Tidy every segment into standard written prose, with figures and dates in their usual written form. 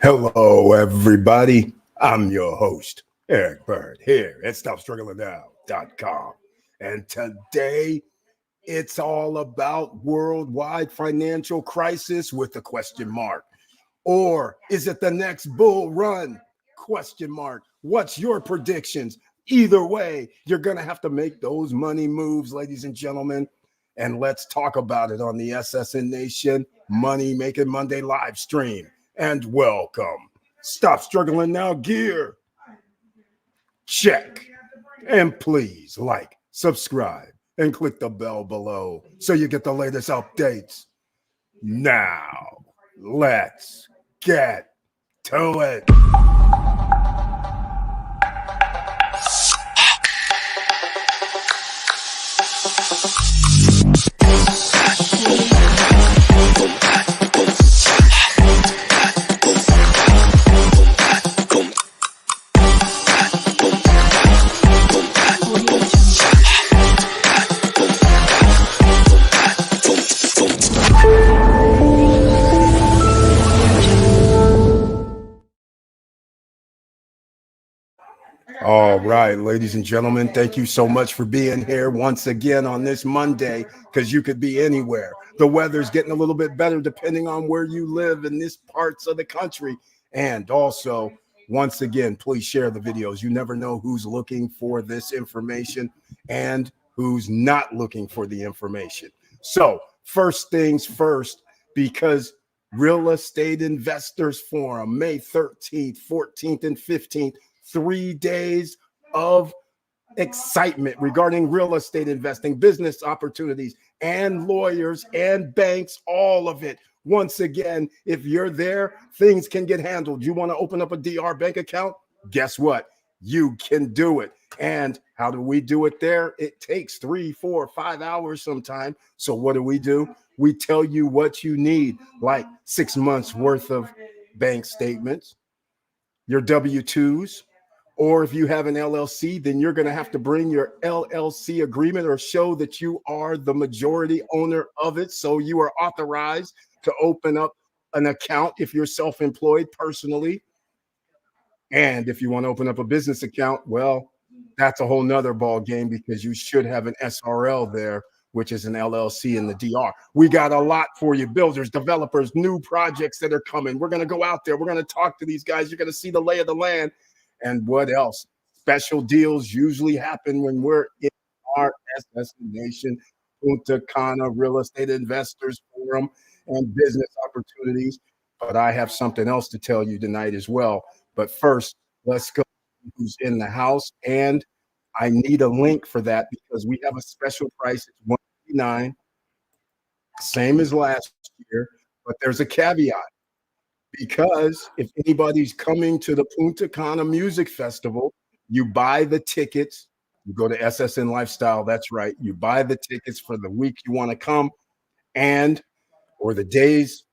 Hello, everybody. I'm your host, Eric Bird, here at StopStrugglingNow.com. And today, it's all about worldwide financial crisis with a question mark. Or is it the next bull run? Question mark. What's your predictions? Either way, you're going to have to make those money moves, ladies and gentlemen. And let's talk about it on the SSN Nation Money Making Monday live stream. And welcome. Stop struggling now, gear. Check. And please like, subscribe, and click the bell below so you get the latest updates. Now, let's get to it. All right, ladies and gentlemen, thank you so much for being here once again on this Monday, because you could be anywhere. The weather's getting a little bit better depending on where you live in these parts of the country. And also, once again, please share the videos. You never know who's looking for this information and who's not looking for the information. So, first things first, because Real Estate Investors Forum, May 13th, 14th, and 15th, 3 days of excitement regarding real estate investing, business opportunities, and lawyers and banks, all of it. Once again, if you're there, things can get handled. You want to open up a DR bank account? Guess what? You can do it. And how do we do it there? It takes 3, 4, 5 hours sometime. So what do? We tell you what you need, like 6 months worth of bank statements, your W-2s, or if you have an LLC, then you're going to have to bring your LLC agreement or show that you are the majority owner of it. So you are authorized to open up an account if you're self-employed personally. And if you want to open up a business account, well, that's a whole nother ball game, because you should have an SRL there, which is an LLC in the DR. We got a lot for you, builders, developers, new projects that are coming. We're going to go out there. We're going to talk to these guys. You're going to see the lay of the land. And what else? Special deals usually happen when we're in our SS Nation Punta Cana Real Estate Investors Forum and business opportunities. But I have something else to tell you tonight as well. But first, let's go who's in the house. And I need a link for that, because we have a special price. It's $189, same as last year. But there's a caveat, because if anybody's coming to the Punta Cana Music Festival, you buy the tickets. You go to SSN Lifestyle. That's right. You buy the tickets for the week you want to come, or the days,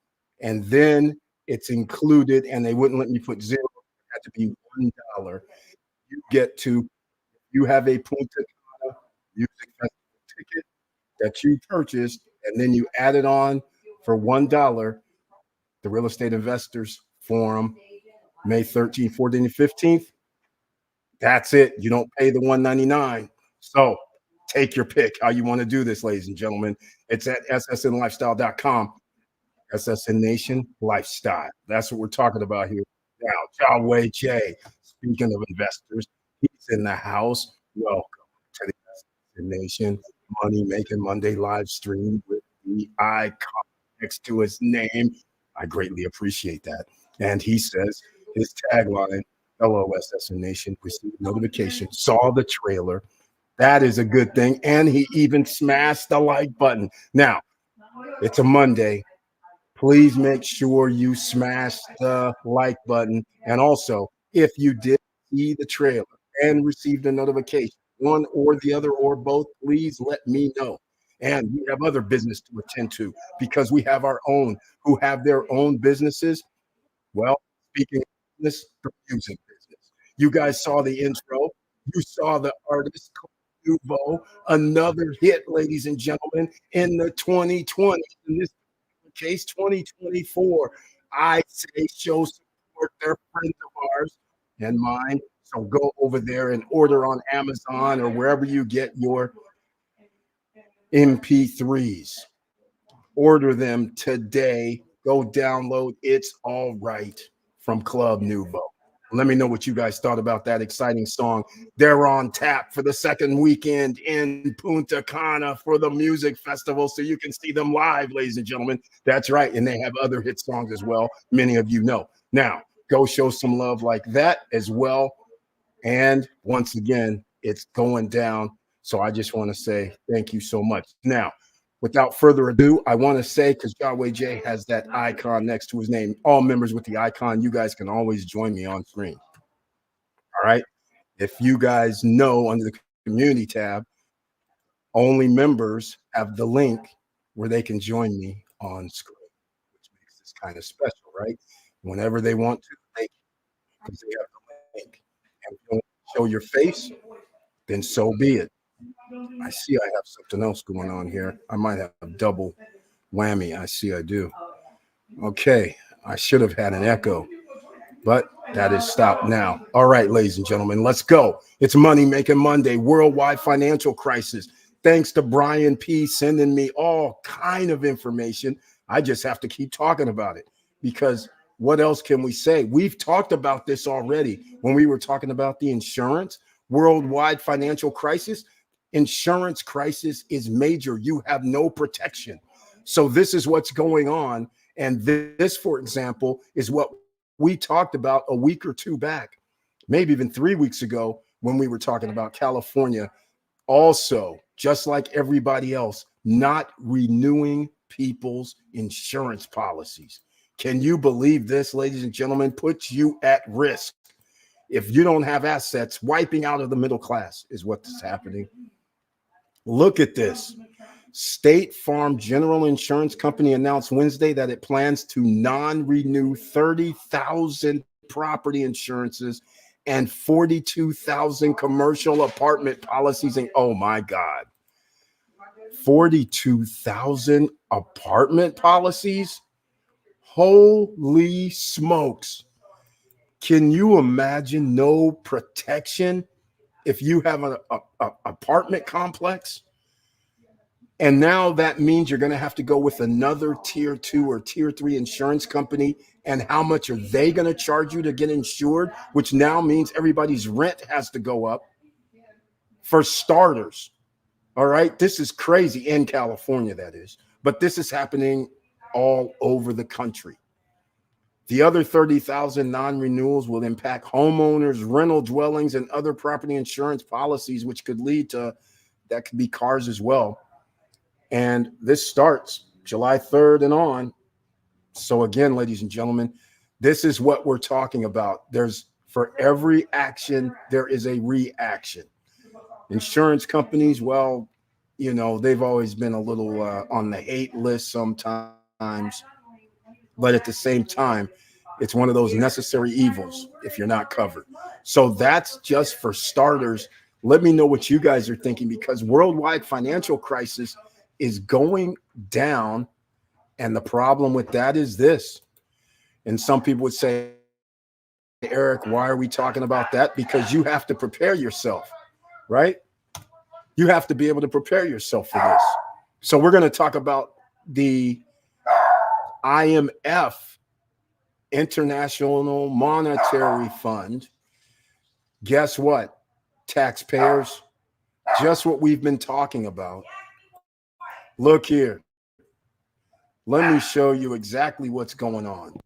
and then it's included. And they wouldn't let me put zero. It had to be $1. You have a Punta Cana Music Festival ticket that you purchased, and then you add it on for $1. The Real Estate Investors Forum, May 13th, 14th, and 15th. That's it. You don't pay the $199. So take your pick how you want to do this, ladies and gentlemen. It's at ssnlifestyle.com. SSN Nation Lifestyle. That's what we're talking about here now. Yahweh J. Speaking of investors, he's in the house. Welcome to the SSN Nation Money Making Monday live stream with the icon next to his name. I greatly appreciate that. And he says his tagline, hello, SSN Nation, received notification, saw the trailer. That is a good thing. And he even smashed the like button. Now, it's a Monday. Please make sure you smash the like button. And also, if you did see the trailer and received a notification, one or the other or both, please let me know. And we have other business to attend to, because we have our own who have their own businesses. Well, speaking of business, the music business. You guys saw the intro. You saw the artist, Nuvo, another hit, ladies and gentlemen, in the 2020s. In this case, 2024. I say show support support their friends of ours and mine. So go over there and order on Amazon or wherever you get your MP3s. Order them today. Go download It's All Right from Club Nouveau. Let me know what you guys thought about that exciting song. They're on tap for the second weekend in Punta Cana for the music festival, so you can see them live, ladies and gentlemen. That's right. And they have other hit songs as well. Many of you know. Now, go show some love like that as well. And once again, it's going down. So I just want to say thank you so much. Now, without further ado, I want to say, because Yahweh J has that icon next to his name, all members with the icon, you guys can always join me on screen. All right. If you guys know, under the community tab, only members have the link where they can join me on screen, which makes this kind of special, right? Whenever they want to, because they have the link. And if you don't show your face, then so be it. I see I have something else going on here. I might have double whammy. I see I do. Okay. I should have had an echo, but that is stopped now. All right, ladies and gentlemen, let's go. It's Money Making Monday, worldwide financial crisis. Thanks to Brian P. sending me all kind of information. I just have to keep talking about it because what else can we say? We've talked about this already when we were talking about the insurance, worldwide financial crisis. Insurance crisis is major. You have no protection. So this is what's going on. And this, for example, is what we talked about a week or two back, maybe even 3 weeks ago when we were talking about California. Also, just like everybody else, not renewing people's insurance policies. Can you believe this, ladies and gentlemen? Puts you at risk. If you don't have assets, wiping out of the middle class is what's happening. Look at this. State Farm General Insurance Company announced Wednesday that it plans to non-renew 30,000 property insurances and 42,000 commercial apartment policies. And oh my God, 42,000 apartment policies? Holy smokes. Can you imagine no protection if you have an apartment complex? And now that means you're going to have to go with another tier 2 or tier 3 insurance company. And how much are they going to charge you to get insured? Which now means everybody's rent has to go up for starters. All right. This is crazy in California, that is. But this is happening all over the country. The other 30,000 non-renewals will impact homeowners, rental dwellings, and other property insurance policies, which could lead to, that could be cars as well. And this starts July 3rd and on. So again, ladies and gentlemen, this is what we're talking about. There's, for every action, there is a reaction. Insurance companies, well, you know, they've always been a little on the hate list sometimes. But at the same time, it's one of those necessary evils if you're not covered. So that's just for starters. Let me know what you guys are thinking, because worldwide financial crisis is going down. And the problem with that is this. And some people would say, Eric, why are we talking about that? Because you have to prepare yourself, right? You have to be able to prepare yourself for this. So we're going to talk about the IMF, International Monetary Fund. Guess what, taxpayers? Just what we've been talking about. Look here. Let me show you exactly what's going on.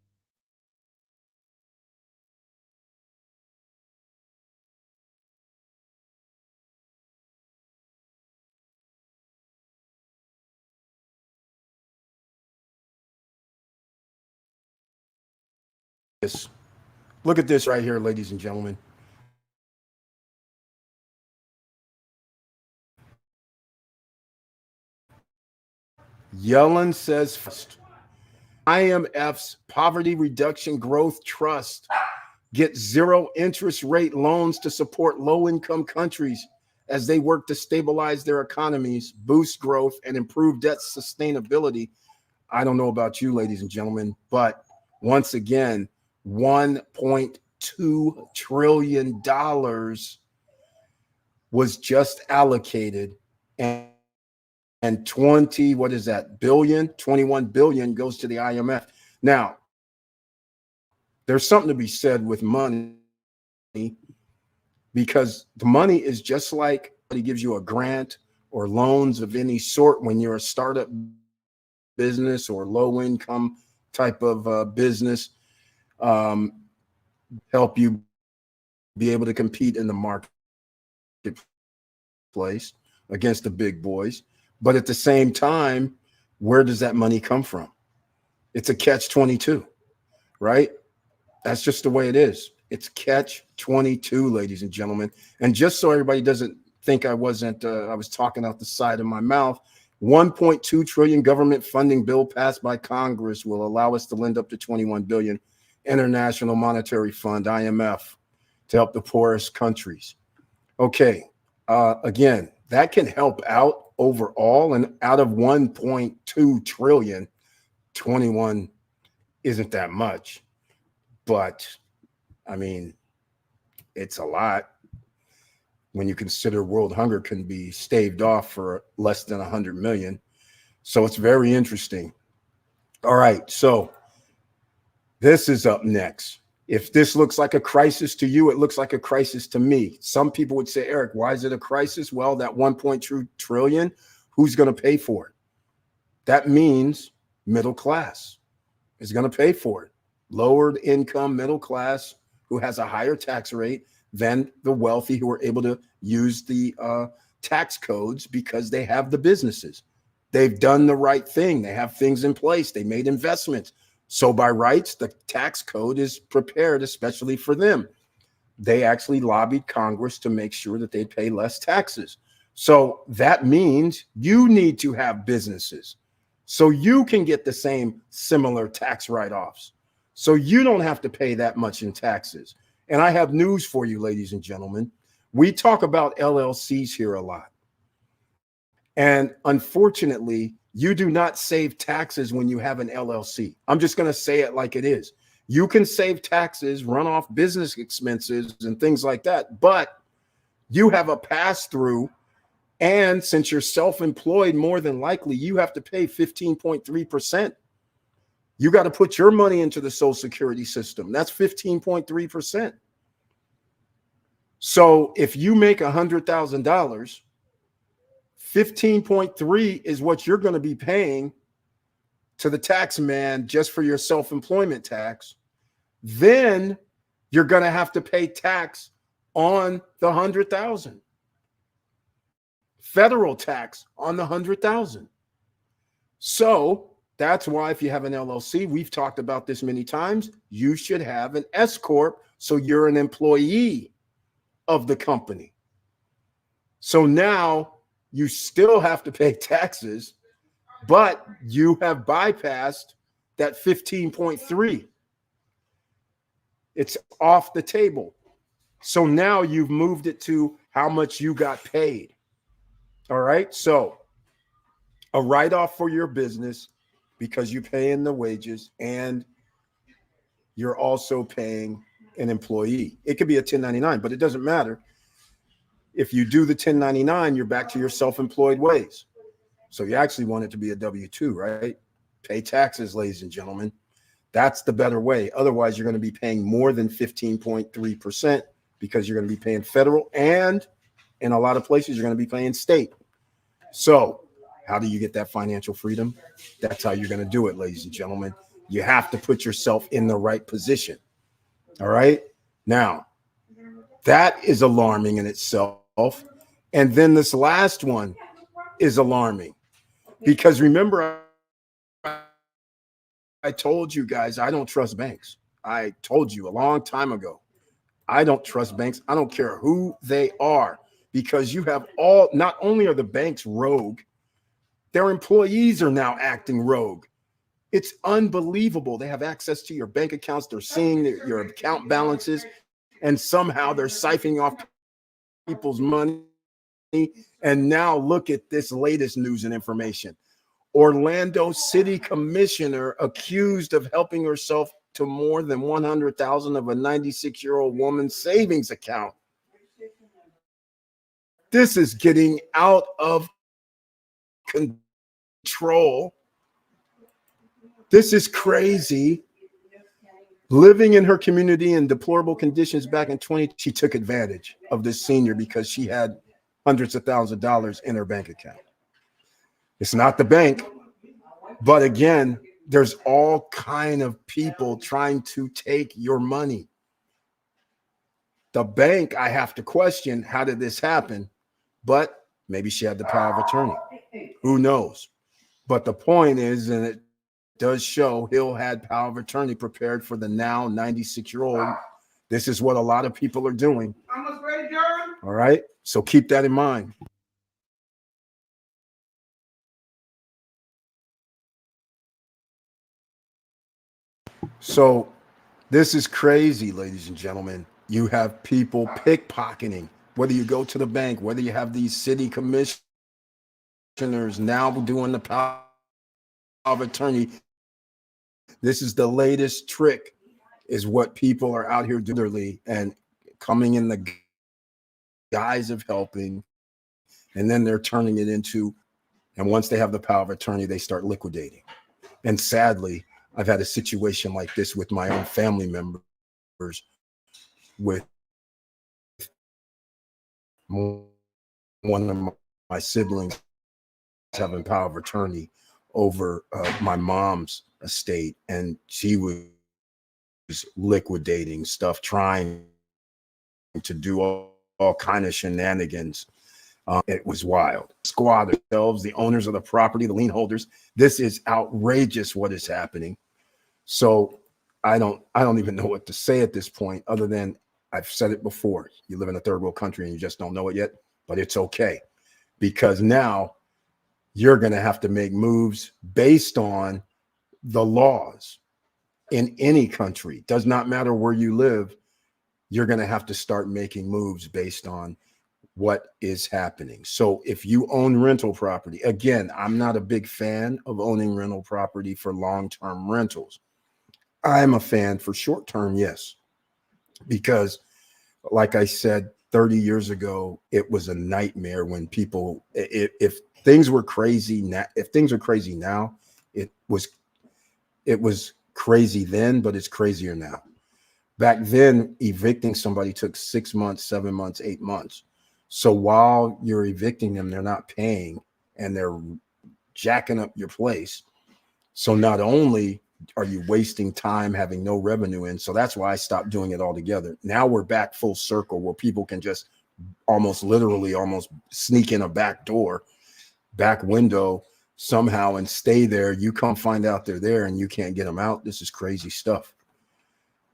Look at this right here, ladies and gentlemen. Yellen says first, IMF's Poverty Reduction Growth Trust gets zero interest rate loans to support low-income countries as they work to stabilize their economies, boost growth, and improve debt sustainability. I don't know about you, ladies and gentlemen, but once again, $1.2 trillion was just allocated, and 20, what is that, billion, 21 billion goes to the IMF. Now, there's something to be said with money, because the money is just like he gives you a grant or loans of any sort when you're a startup business or low income type of business, help you be able to compete in the marketplace against the big boys. But at the same time, where does that money come from? It's a catch-22, right? That's just the way it is. It's catch-22, ladies and gentlemen. And just so everybody doesn't think I was talking out the side of my mouth, 1.2 trillion government funding bill passed by Congress will allow us to lend up to 21 billion International Monetary Fund, IMF, to help the poorest countries. Okay, again, that can help out overall, and out of 1.2 trillion, 21 isn't that much, but I mean, it's a lot when you consider world hunger can be staved off for less than 100 million. So it's very interesting. All right, so this is up next. If this looks like a crisis to you, it looks like a crisis to me. Some people would say, Eric, why is it a crisis? Well, that 1.2 trillion, who's going to pay for it? That means middle class is going to pay for it. Lowered income middle class who has a higher tax rate than the wealthy who are able to use the tax codes because they have the businesses. They've done the right thing. They have things in place. They made investments. So by rights, the tax code is prepared, especially for them. They actually lobbied Congress to make sure that they pay less taxes. So that means you need to have businesses so you can get the same similar tax write-offs. So you don't have to pay that much in taxes. And I have news for you, ladies and gentlemen. We talk about LLCs here a lot. And unfortunately, you do not save taxes when you have an LLC. I'm just going to say it like it is. You can save taxes, run off business expenses and things like that, but you have a pass-through. And since you're self-employed, more than likely, you have to pay 15.3%. You got to put your money into the Social Security system. That's 15.3%. So if you make $100,000, 15.3 is what you're going to be paying to the tax man just for your self-employment tax. Then you're going to have to pay tax on the 100,000. Federal tax on the 100,000. So that's why if you have an LLC, we've talked about this many times, you should have an S corp, so you're an employee of the company. So now you still have to pay taxes, but you have bypassed that 15.3. It's off the table. So now you've moved it to how much you got paid. All right. So a write-off for your business because you pay in the wages and you're also paying an employee. It could be a 1099, but it doesn't matter. If you do the 1099, you're back to your self-employed ways. So you actually want it to be a W-2, right? Pay taxes, ladies and gentlemen. That's the better way. Otherwise, you're going to be paying more than 15.3% because you're going to be paying federal, and in a lot of places, you're going to be paying state. So how do you get that financial freedom? That's how you're going to do it, ladies and gentlemen. You have to put yourself in the right position. All right. Now, that is alarming in itself. And then this last one is alarming because remember, I told you guys, I don't trust banks. I told you a long time ago, I don't trust banks. I don't care who they are, because you have not only are the banks rogue, their employees are now acting rogue. It's unbelievable. They have access to your bank accounts. They're seeing your account balances, and somehow they're siphoning off people's money. And now look at this latest news and information. Orlando City Commissioner accused of helping herself to more than 100,000 of a 96-year-old woman's savings account. This is getting out of control. This is crazy. Living in her community in deplorable conditions back in 2020, she took advantage of this senior because she had hundreds of thousands of dollars in her bank account. It's not the bank, but again, there's all kind of people trying to take your money. The bank, I have to question, how did this happen? But maybe she had the power of attorney. Who knows? But the point is, and it does show, Hill had power of attorney prepared for the now 96-year-old. This is what a lot of people are doing. All right? So keep that in mind. So this is crazy, ladies and gentlemen. You have people pickpocketing, whether you go to the bank, whether you have these city commissioners now doing the power of attorney. This is the latest trick, is what people are out here doing and coming in the guise of helping, and then they're turning it into, and once they have the power of attorney, they start liquidating. And sadly, I've had a situation like this with my own family members, with one of my siblings having power of attorney over my mom's estate, and she was liquidating stuff, trying to do all kind of shenanigans. It was wild. Squad themselves, the owners of the property, the lien holders. This is outrageous what is happening. So I don't even know what to say at this point, other than I've said it before. You live in a third world country and you just don't know it yet, but it's okay, because now you're going to have to make moves based on the laws in any country. Does not matter where you live. You're going to have to start making moves based on what is happening. So if you own rental property, again, I'm not a big fan of owning rental property for long-term rentals. I'm a fan for short-term, yes, because like I said, 30 years ago, it was a nightmare when people, if things were crazy now, if things are crazy now, it was crazy then, but it's crazier now. Back then, evicting somebody took 6 months, 7 months, 8 months. So while you're evicting them, they're not paying and they're jacking up your place. So not only are you wasting time having no revenue in, so that's why I stopped doing it altogether. Now we're back full circle where people can just almost literally sneak in a back door, back window somehow and stay there. You come find out they're there and you can't get them out. This is crazy stuff.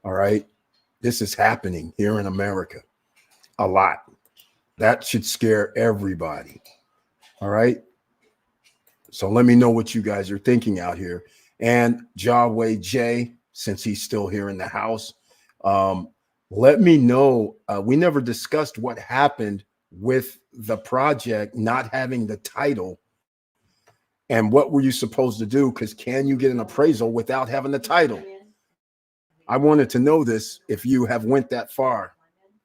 All right. This is happening here in America a lot. That should scare everybody. All right. So let me know what you guys are thinking out here. And Yahweh J, since he's still here in the house, let me know. We never discussed what happened with the project not having the title, and what were you supposed to do? Because can you get an appraisal without having the title? I wanted to know this, if you have went that far,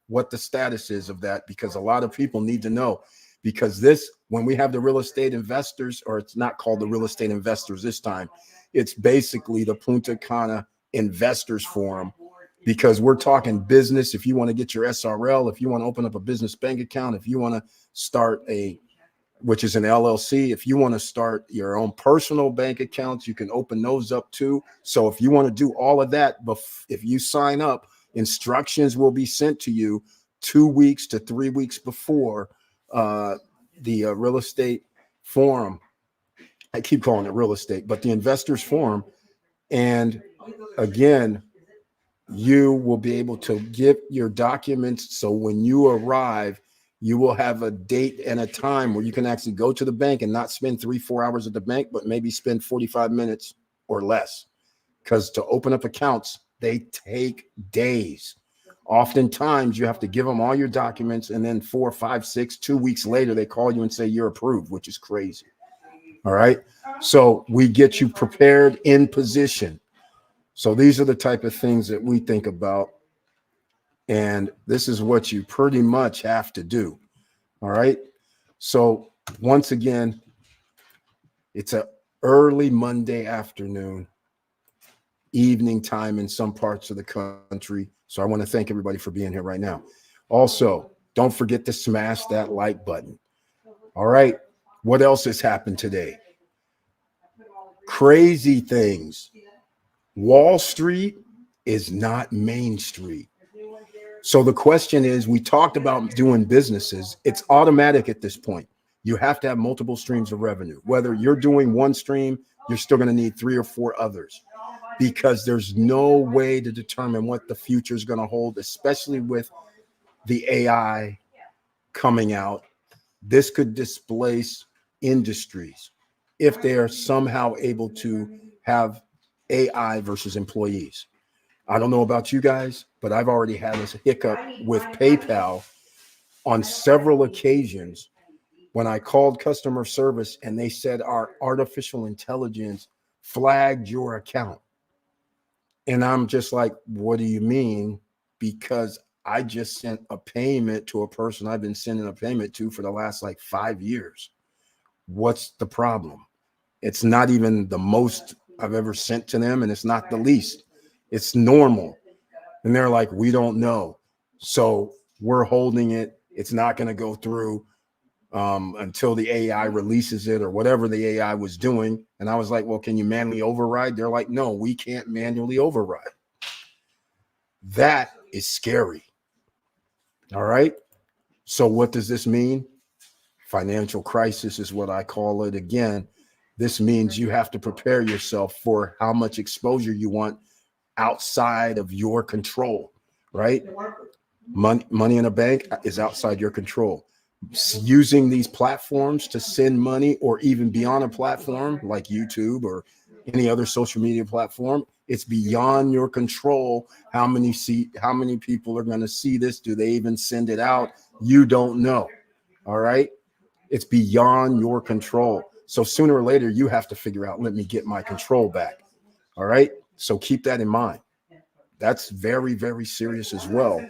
what the status is of that, because a lot of people need to know. Because this, when we have the real estate investors, or it's not called the real estate investors this time, it's basically the Punta Cana Investors Forum, because we're talking business. If you want to get your SRL, if you want to open up a business bank account, if you want to start which is an LLC, if you want to start your own personal bank accounts, you can open those up too. So if you want to do all of that, if you sign up, instructions will be sent to you 2 weeks to 3 weeks before the real estate forum. I keep calling it real estate, but the investors forum. And again, you will be able to get your documents. So when you arrive, you will have a date and a time where you can actually go to the bank and not spend 3-4 hours at the bank, but maybe spend 45 minutes or less. Because to open up accounts, they take days. Oftentimes you have to give them all your documents, and then 4, 5, 6, 2 weeks later, they call you and say you're approved, which is crazy. All right. So we get you prepared in position. So these are the type of things that we think about. And this is what you pretty much have to do. All right. So once again, it's a early Monday afternoon, evening time in some parts of the country. So I want to thank everybody for being here right now. Also, don't forget to smash that like button. All right. What else has happened today? Crazy things. Wall Street is not Main Street. So the question is, we talked about doing businesses. It's automatic at this point. You have to have multiple streams of revenue. Whether you're doing one stream, you're still going to need 3 or 4 others, because there's no way to determine what the future is going to hold, especially with the AI coming out. This could displace industries if they are somehow able to have AI versus employees. I don't know about you guys, but I've already had this hiccup with PayPal on several occasions when I called customer service and they said our artificial intelligence flagged your account. And I'm just like, what do you mean? Because I just sent a payment to a person I've been sending a payment to for the last like 5 years. What's the problem? It's not even the most I've ever sent to them, and it's not the least. It's normal. And they're like, we don't know. So we're holding it. It's not going to go through until the AI releases it or whatever the AI was doing. And I was like, well, can you manually override? They're like, no, we can't manually override. That is scary. All right. So what does this mean? Financial crisis is what I call it. Again, this means you have to prepare yourself for how much exposure you want outside of your control, right? Money in a bank is outside your control. Using these platforms to send money, or even beyond a platform like YouTube or any other social media platform, it's beyond your control. How many people are going to see this? Do they even send it out? You don't know. All right. It's beyond your control. So sooner or later, you have to figure out, let me get my control back. All right. So keep that in mind. That's very, very serious as well.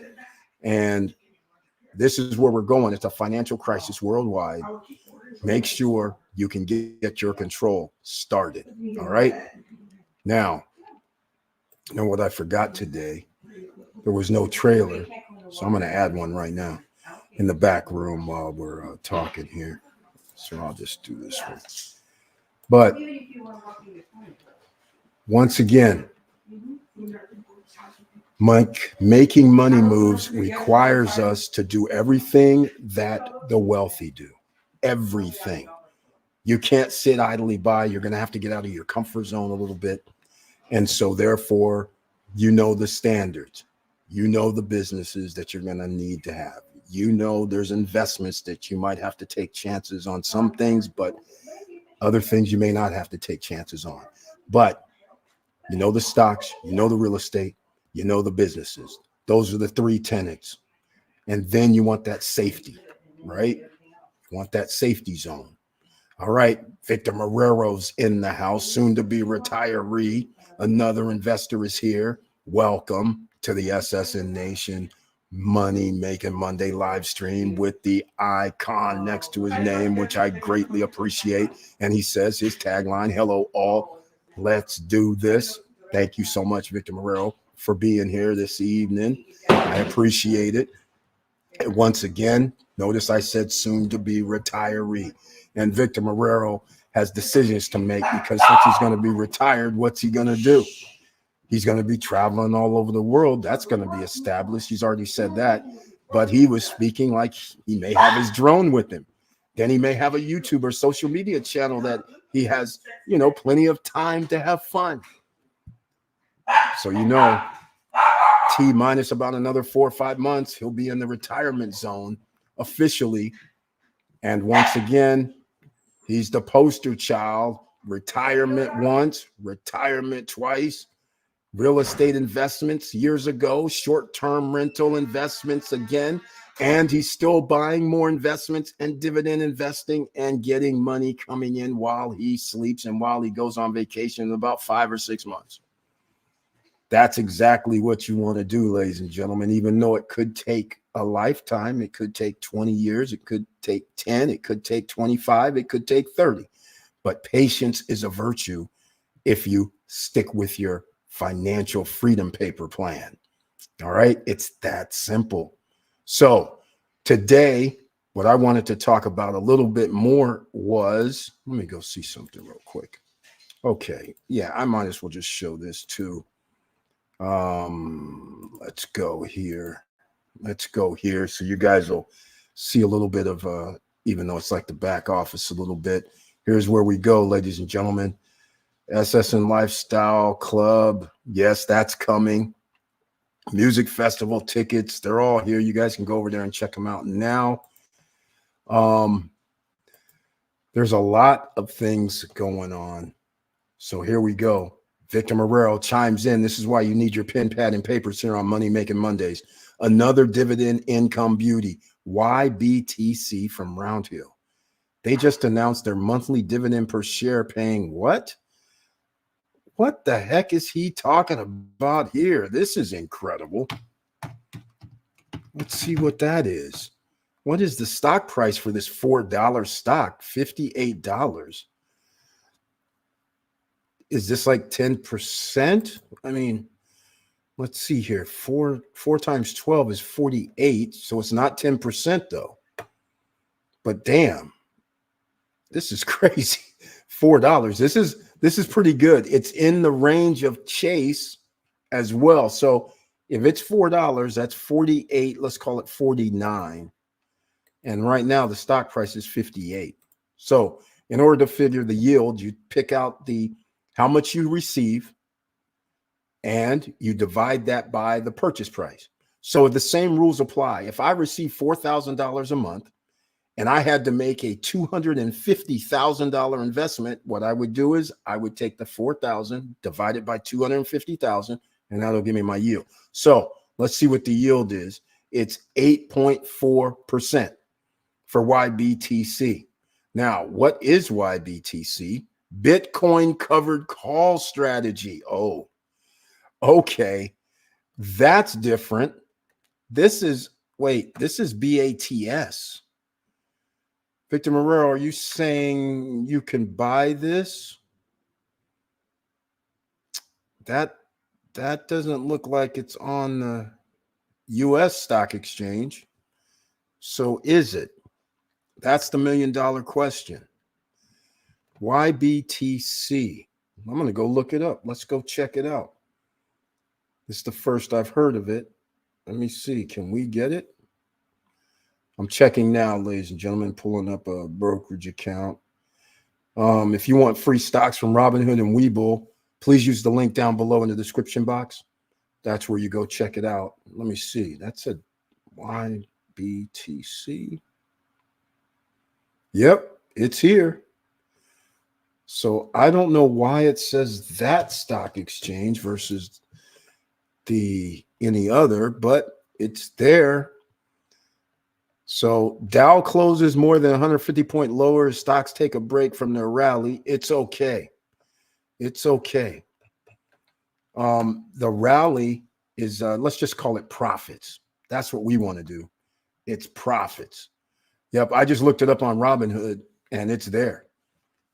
And this is where we're going. It's a financial crisis worldwide. Make sure you can get your control started. All right. Now, you know what I forgot today? There was no trailer. So I'm going to add one right now in the back room while we're talking here. So I'll just do this one. But once again, making money moves requires us to do everything that the wealthy do. Everything. You can't sit idly by. You're going to have to get out of your comfort zone a little bit. And so therefore, you know the standards. You know the businesses that you're going to need to have. You know there's investments that you might have to take chances on some things, but other things you may not have to take chances on. But you know the stocks, you know the real estate, you know the businesses. Those are the 3 tenets. And then you want that safety, right? You want that safety zone. All right, Victor Marrero's in the house, soon to be retiree. Another investor is here. Welcome to the SSN Nation Money Making Monday live stream with the icon next to his name, which I greatly appreciate. And he says his tagline, hello all, let's do this. Thank you so much, Victor Marrero, for being here this evening. I appreciate it. And once again, notice I said soon to be retiree. And Victor Marrero has decisions to make, because since he's going to be retired, what's he going to do? He's going to be traveling all over the world. That's going to be established. He's already said that. But he was speaking like he may have his drone with him. Then he may have a YouTube or social media channel that he has, plenty of time to have fun. So, T minus about another 4 or 5 months, he'll be in the retirement zone officially. And once again, he's the poster child. Retirement once, retirement twice, real estate investments years ago, short-term rental investments again, and he's still buying more investments and dividend investing and getting money coming in while he sleeps and while he goes on vacation in about 5 or 6 months. That's exactly what you want to do, ladies and gentlemen, even though it could take a lifetime. It could take 20 years. It could take 10. It could take 25. It could take 30. But patience is a virtue if you stick with your financial freedom paper plan. All right. It's that simple. So today, what I wanted to talk about a little bit more was, let me go see something real quick. Okay. Yeah, I might as well just show this too. Let's go here. Let's go here. So you guys will see a little bit of, even though it's like the back office a little bit. Here's where we go, ladies and gentlemen. SSN Lifestyle Club. Yes, that's coming. Music festival tickets. They're all here. You guys can go over there and check them out now. There's a lot of things going on. So here we go. Victor Marrero chimes in. This is why you need your pen, pad, and papers here on Money Making Mondays. Another dividend income beauty. YBTC from Round Hill. They just announced their monthly dividend per share paying what? What the heck is he talking about here? This is incredible. Let's see what that is. What is the stock price for this $4 stock? $58. Is this like 10%? I mean, let's see here. Four times 12 is 48. So it's not 10% though. But damn, this is crazy. $4. This is pretty good. It's in the range of Chase as well. So if it's $4, that's 48. Let's call it 49. And right now the stock price is 58. So in order to figure the yield, you pick out how much you receive and you divide that by the purchase price. So the same rules apply. If I receive $4,000 a month and I had to make a $250,000 investment, what I would do is I would take the 4,000, divide it by 250,000, and that'll give me my yield. So let's see what the yield is. It's 8.4% for YBTC. Now, what is YBTC? Bitcoin covered call strategy. Oh, okay. That's different. This is BATS. Victor Marrero, are you saying you can buy this? That doesn't look like it's on the US stock exchange. So is it? That's the $1 million question. YBTC. I'm going to go look it up. Let's go check it out. This is the first I've heard of it. Let me see. Can we get it? I'm checking now, ladies and gentlemen, pulling up a brokerage account. If you want free stocks from Robinhood and Webull, please use the link down below in the description box. That's where you go check it out. Let me see. That's a YBTC. Yep, it's here. So I don't know why it says that stock exchange versus any other, but it's there. So Dow closes more than 150 point lower. Stocks take a break from their rally. It's okay. It's okay. The rally is, let's just call it profits. That's what we want to do. It's profits. Yep. I just looked it up on Robinhood and it's there.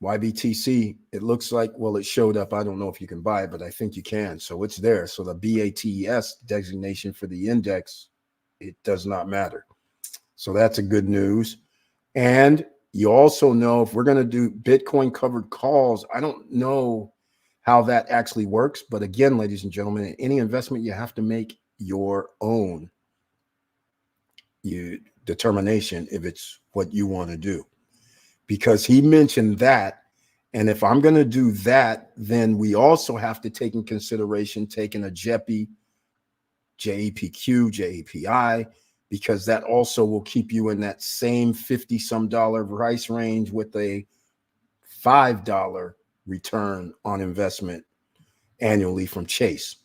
YBTC, it looks like, well, it showed up. I don't know if you can buy it, but I think you can. So it's there. So the BATS designation for the index, it does not matter. So that's a good news. And you also know if we're going to do Bitcoin covered calls, I don't know how that actually works. But again, ladies and gentlemen, in any investment, you have to make your own determination if it's what you want to do. Because he mentioned that. And if I'm going to do that, then we also have to take in consideration taking a JEPI, JEPQ, JEPI, because that also will keep you in that same 50-some dollar price range with a $5 return on investment annually from Chase.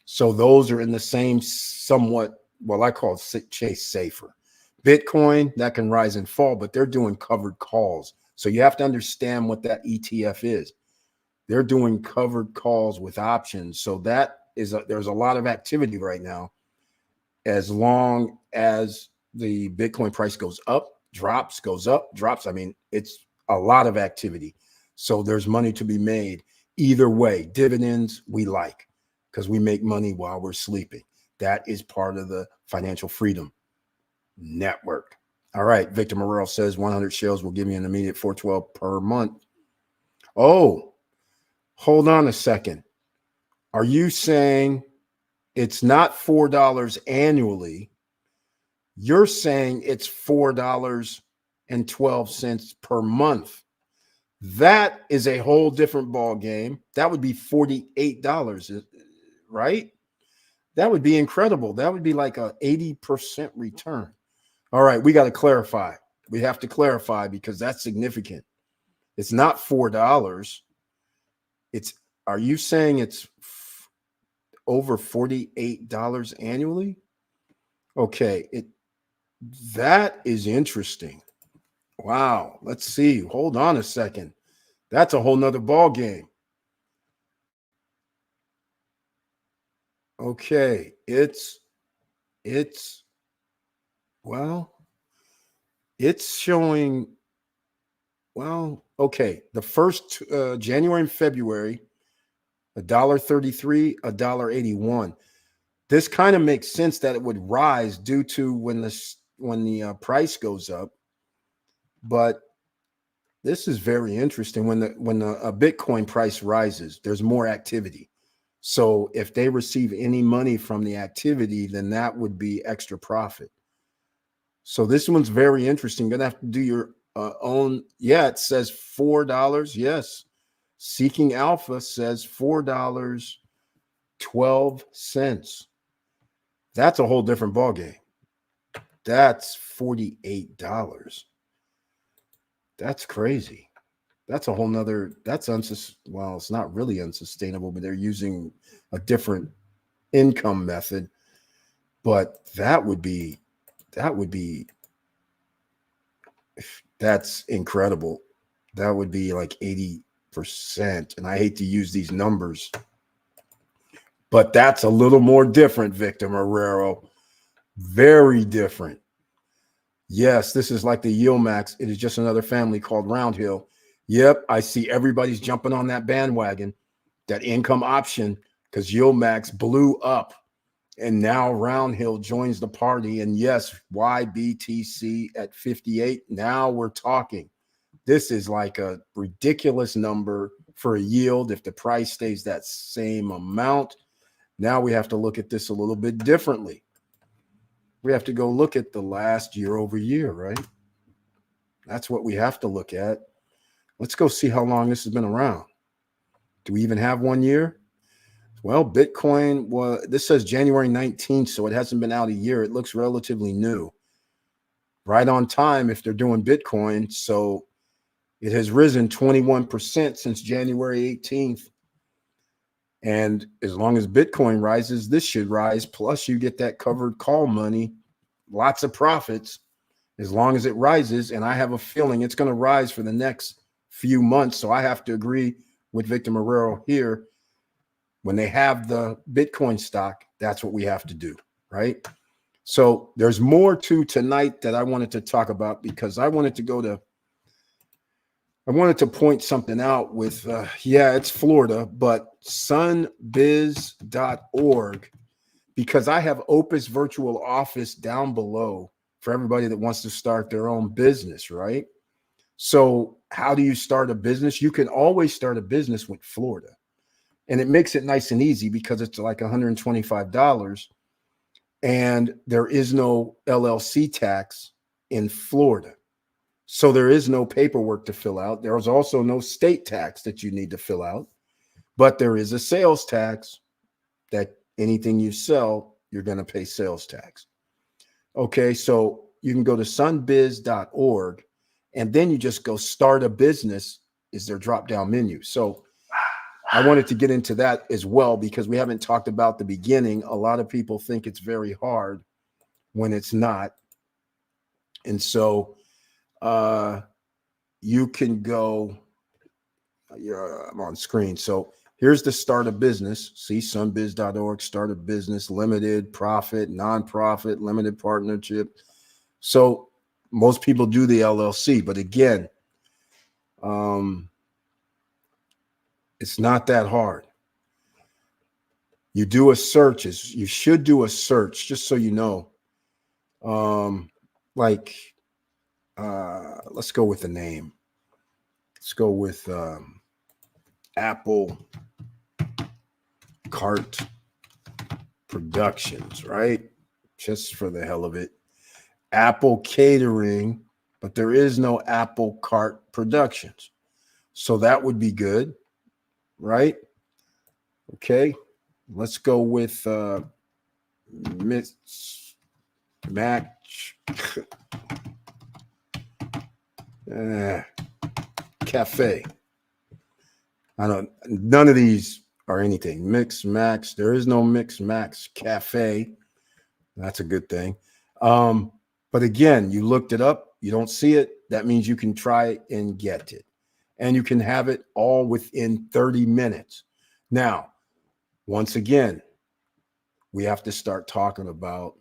So those are in the same somewhat, well, I call it Chase safer. Bitcoin, that can rise and fall, but they're doing covered calls. So you have to understand what that ETF is. They're doing covered calls with options. So that there's a lot of activity right now. As long as the Bitcoin price goes up, drops, goes up, drops. I mean, it's a lot of activity. So there's money to be made either way. Dividends we like because we make money while we're sleeping. That is part of the financial freedom network. All right. Victor Morrell says 100 shares will give me an immediate 412 per month. Oh, hold on a second. Are you saying it's not $4 annually? You're saying it's $4.12 per month. That is a whole different ball game. That would be $48, right? That would be incredible. That would be like a 80% return. All right, we got to clarify. We have to clarify because that's significant. It's not $4. Are you saying it's over $48 annually? Okay, that is interesting. Wow. Let's see. Hold on a second. That's a whole nother ball game. Okay. It's showing. Well, okay. The first January and February, $1.33, $1.81. This kind of makes sense that it would rise due to when the price goes up. But this is very interesting. When the Bitcoin price rises, there's more activity. So if they receive any money from the activity, then that would be extra profit. So this one's very interesting. You're gonna have to do your own. Yeah, it says $4. Yes. Seeking Alpha says $4.12. That's a whole different ballgame. That's $48. That's crazy. That's a whole nother, well, it's not really unsustainable, but they're using a different income method. But that's incredible. That would be like 80%. And I hate to use these numbers, but that's a little more different, Victor Marrero. Very different. Yes, this is like the Yield Max. It is just another family called Roundhill. Yep, I see everybody's jumping on that bandwagon, that income option, because Yield Max blew up. And now Roundhill joins the party. And yes, YBTC at 58. Now we're talking. This is like a ridiculous number for a yield if the price stays that same amount. Now we have to look at this a little bit differently. We have to go look at the last year over year, right? That's what we have to look at. Let's go see how long this has been around. Do we even have 1 year? Well, Bitcoin, this says January 19th, so it hasn't been out a year. It looks relatively new. Right on time if they're doing Bitcoin. So it has risen 21% since January 18th. And as long as Bitcoin rises, this should rise. Plus, you get that covered call money, lots of profits as long as it rises. And I have a feeling it's going to rise for the next few months. So I have to agree with Victor Marrero here. When they have the Bitcoin stock, that's what we have to do, right? So there's more to tonight that I wanted to talk about because I wanted to point something out with, it's Florida, but sunbiz.org, because I have Opus Virtual Office down below for everybody that wants to start their own business, right? So how do you start a business? You can always start a business with Florida. And it makes it nice and easy because it's like $125. And there is no LLC tax in Florida. So there is no paperwork to fill out. There's also no state tax that you need to fill out. But there is a sales tax that anything you sell, you're going to pay sales tax. Okay, so you can go to sunbiz.org and then you just go start a business is their drop-down menu. So I wanted to get into that as well because we haven't talked about the beginning. A lot of people think it's very hard when it's not. And so you can go, I'm on screen. So Here's the start a business. See sunbiz.org, start a business, limited, profit, nonprofit, limited partnership. So most people do the LLC, but again, it's not that hard. You do a search, you should do a search, just so you know. Let's go with the name. Let's go with Apple Cart Productions, right? Just for the hell of it. Apple Catering, but there is no Apple Cart Productions. So that would be good, right? Okay. Let's go with Match Cafe. None of these are anything. Mix Max. There is no Mix Max Cafe. That's a good thing. But again, you looked it up. You don't see it. That means you can try and get it. And you can have it all within 30 minutes. Now, once again, we have to start talking about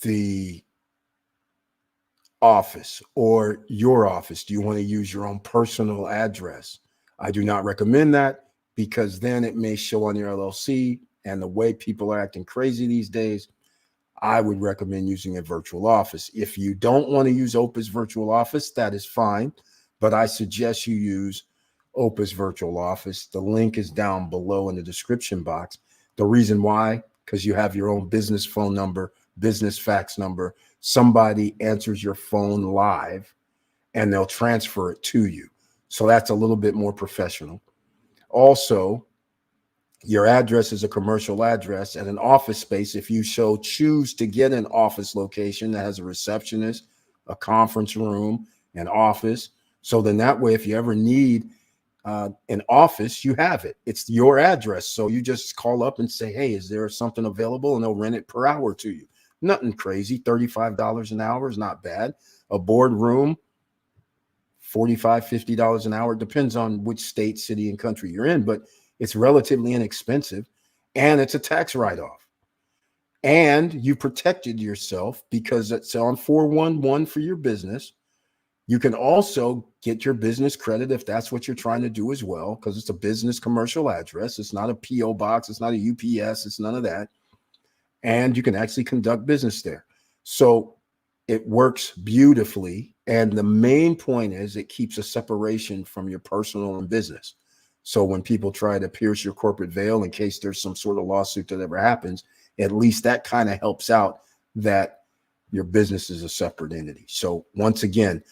the office or your office. Do you want to use your own personal address? I do not recommend that, because then it may show on your LLC, and the way people are acting crazy these days, I would recommend using a virtual office. If you don't want to use Opus Virtual Office, that is fine, but I suggest you use Opus Virtual Office. The link is down below in the description box. The reason why, because you have your own business phone number, business fax number. Somebody answers your phone live and they'll transfer it to you. So that's a little bit more professional. Also, your address is a commercial address at an office space. If you choose to get an office location that has a receptionist, a conference room, an office. So then that way, if you ever need an office, you have it. It's your address. So you just call up and say, hey, is there something available? And they'll rent it per hour to you. Nothing crazy. $35 an hour is not bad. A boardroom, $45, $50 an hour. Depends on which state, city, and country you're in, but it's relatively inexpensive, and it's a tax write-off. And you protected yourself because it's on 411 for your business. You can also get your business credit if that's what you're trying to do as well, because it's a business commercial address. It's not a P.O. box. It's not a UPS. It's none of that. And you can actually conduct business there. So it works beautifully. And the main point is it keeps a separation from your personal and business. So when people try to pierce your corporate veil in case there's some sort of lawsuit that ever happens, at least that kind of helps out that your business is a separate entity. So once again,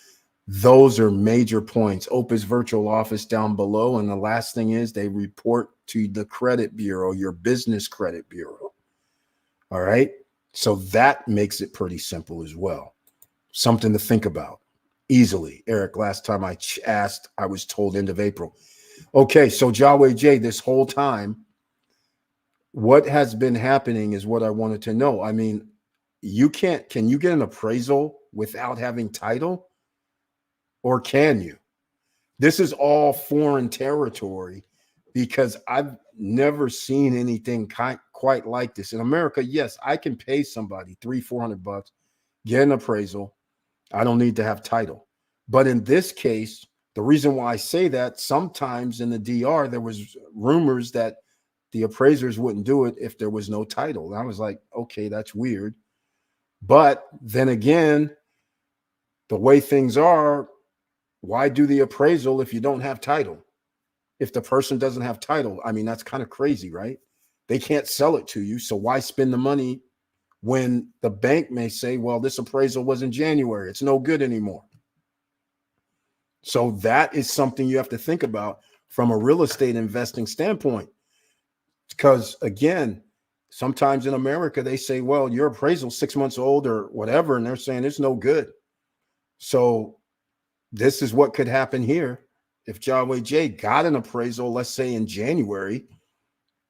those are major points. Opus Virtual Office down below. And the last thing is they report to the credit bureau, your business credit bureau. All right. So that makes it pretty simple as well. Something to think about easily. Eric, last time I asked, I was told end of April. Okay. So Yahweh J, this whole time, what has been happening is what I wanted to know. I mean, can you get an appraisal without having title? Or can you? This is all foreign territory because I've never seen anything quite like this. In America, yes, I can pay somebody $300-400, get an appraisal. I don't need to have title. But in this case, the reason why I say that, sometimes in the DR, there was rumors that the appraisers wouldn't do it if there was no title. And I was like, okay, that's weird. But then again, the way things are, why do the appraisal if you don't have title? If the person doesn't have title, I mean, that's kind of crazy, right? They can't sell it to you. So why spend the money when the bank may say, well, this appraisal was in January. It's no good anymore. So that is something you have to think about from a real estate investing standpoint. Because again, sometimes in America, they say, well, your appraisal 6 months old or whatever, and they're saying it's no good. So this is what could happen here. If Yahweh J got an appraisal, let's say in January,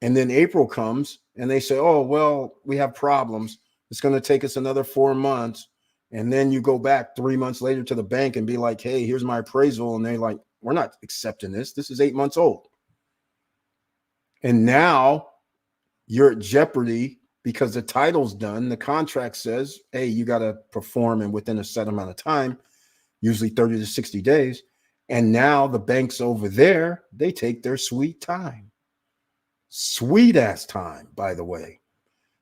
and then April comes and they say, oh, well, we have problems. It's going to take us another 4 months. And then you go back 3 months later to the bank and be like, hey, here's my appraisal. And they're like, we're not accepting this. This is 8 months old. And now you're at jeopardy because the title's done. The contract says, hey, you got to perform and within a set amount of time, usually 30 to 60 days. And now the banks over there, they take their sweet time. Sweet ass time, by the way.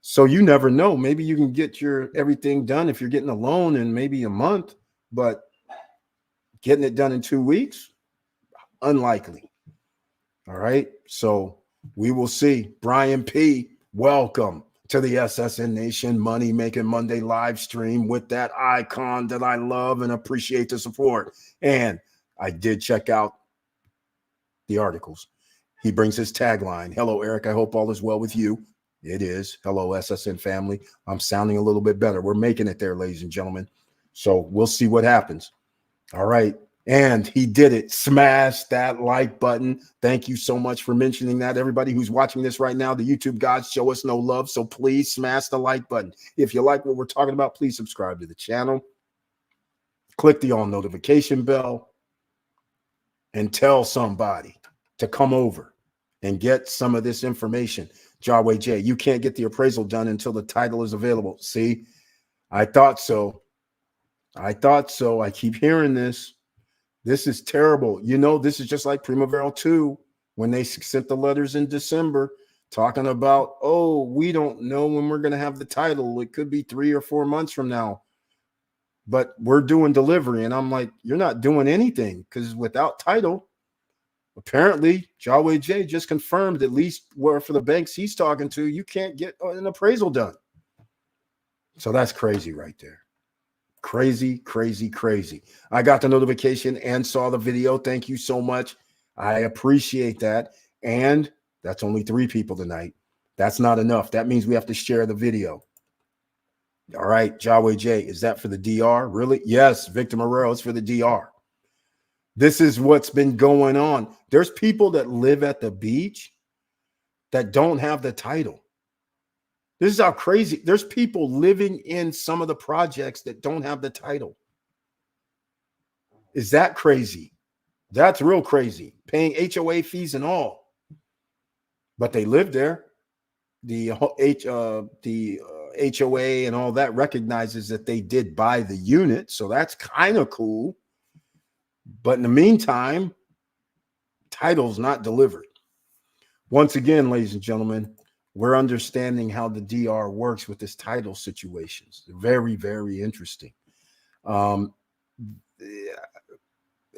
So you never know. Maybe you can get your everything done if you're getting a loan in maybe a month, but getting it done in 2 weeks, unlikely. All right. So we will see. Brian P., welcome to the SSN Nation Money Making Monday live stream with that icon that I love and appreciate the support. And I did check out the articles. He brings his tagline. Hello, Eric. I hope all is well with you. It is. Hello, SSN family. I'm sounding a little bit better. We're making it there, ladies and gentlemen. So we'll see what happens. All right. And he did it. Smash that like button. Thank you so much for mentioning that. Everybody who's watching this right now, the YouTube gods show us no love. So please smash the like button. If you like what we're talking about, please subscribe to the channel. Click the all notification bell and tell somebody to come over and get some of this information. Jawway J, you can't get the appraisal done until the title is available. See, I thought so. I thought so. I keep hearing this. This is terrible. You know, this is just like Primavera 2 when they sent the letters in December talking about, oh, we don't know when we're going to have the title. It could be 3 or 4 months from now, but we're doing delivery. And I'm like, you're not doing anything because without title, apparently, Jawway J just confirmed, at least where for the banks he's talking to, you can't get an appraisal done. So that's crazy right there. Crazy, crazy, crazy. I got the notification and saw the video. Thank you so much. I appreciate that. And that's only 3 people tonight. That's not enough. That means we have to share the video. All right, Jawway J, is that for the DR? Really? Yes, Victor Morero, it's for the DR. This is what's been going on. There's people that live at the beach that don't have the title. This is how crazy. There's people living in some of the projects that don't have the title. Is that crazy? That's real crazy. Paying HOA fees and all. But they live there. The HOA and all that recognizes that they did buy the unit. So that's kind of cool. But in the meantime, title's not delivered. Once again, ladies and gentlemen, we're understanding how the DR works with this title situations. Very, very interesting.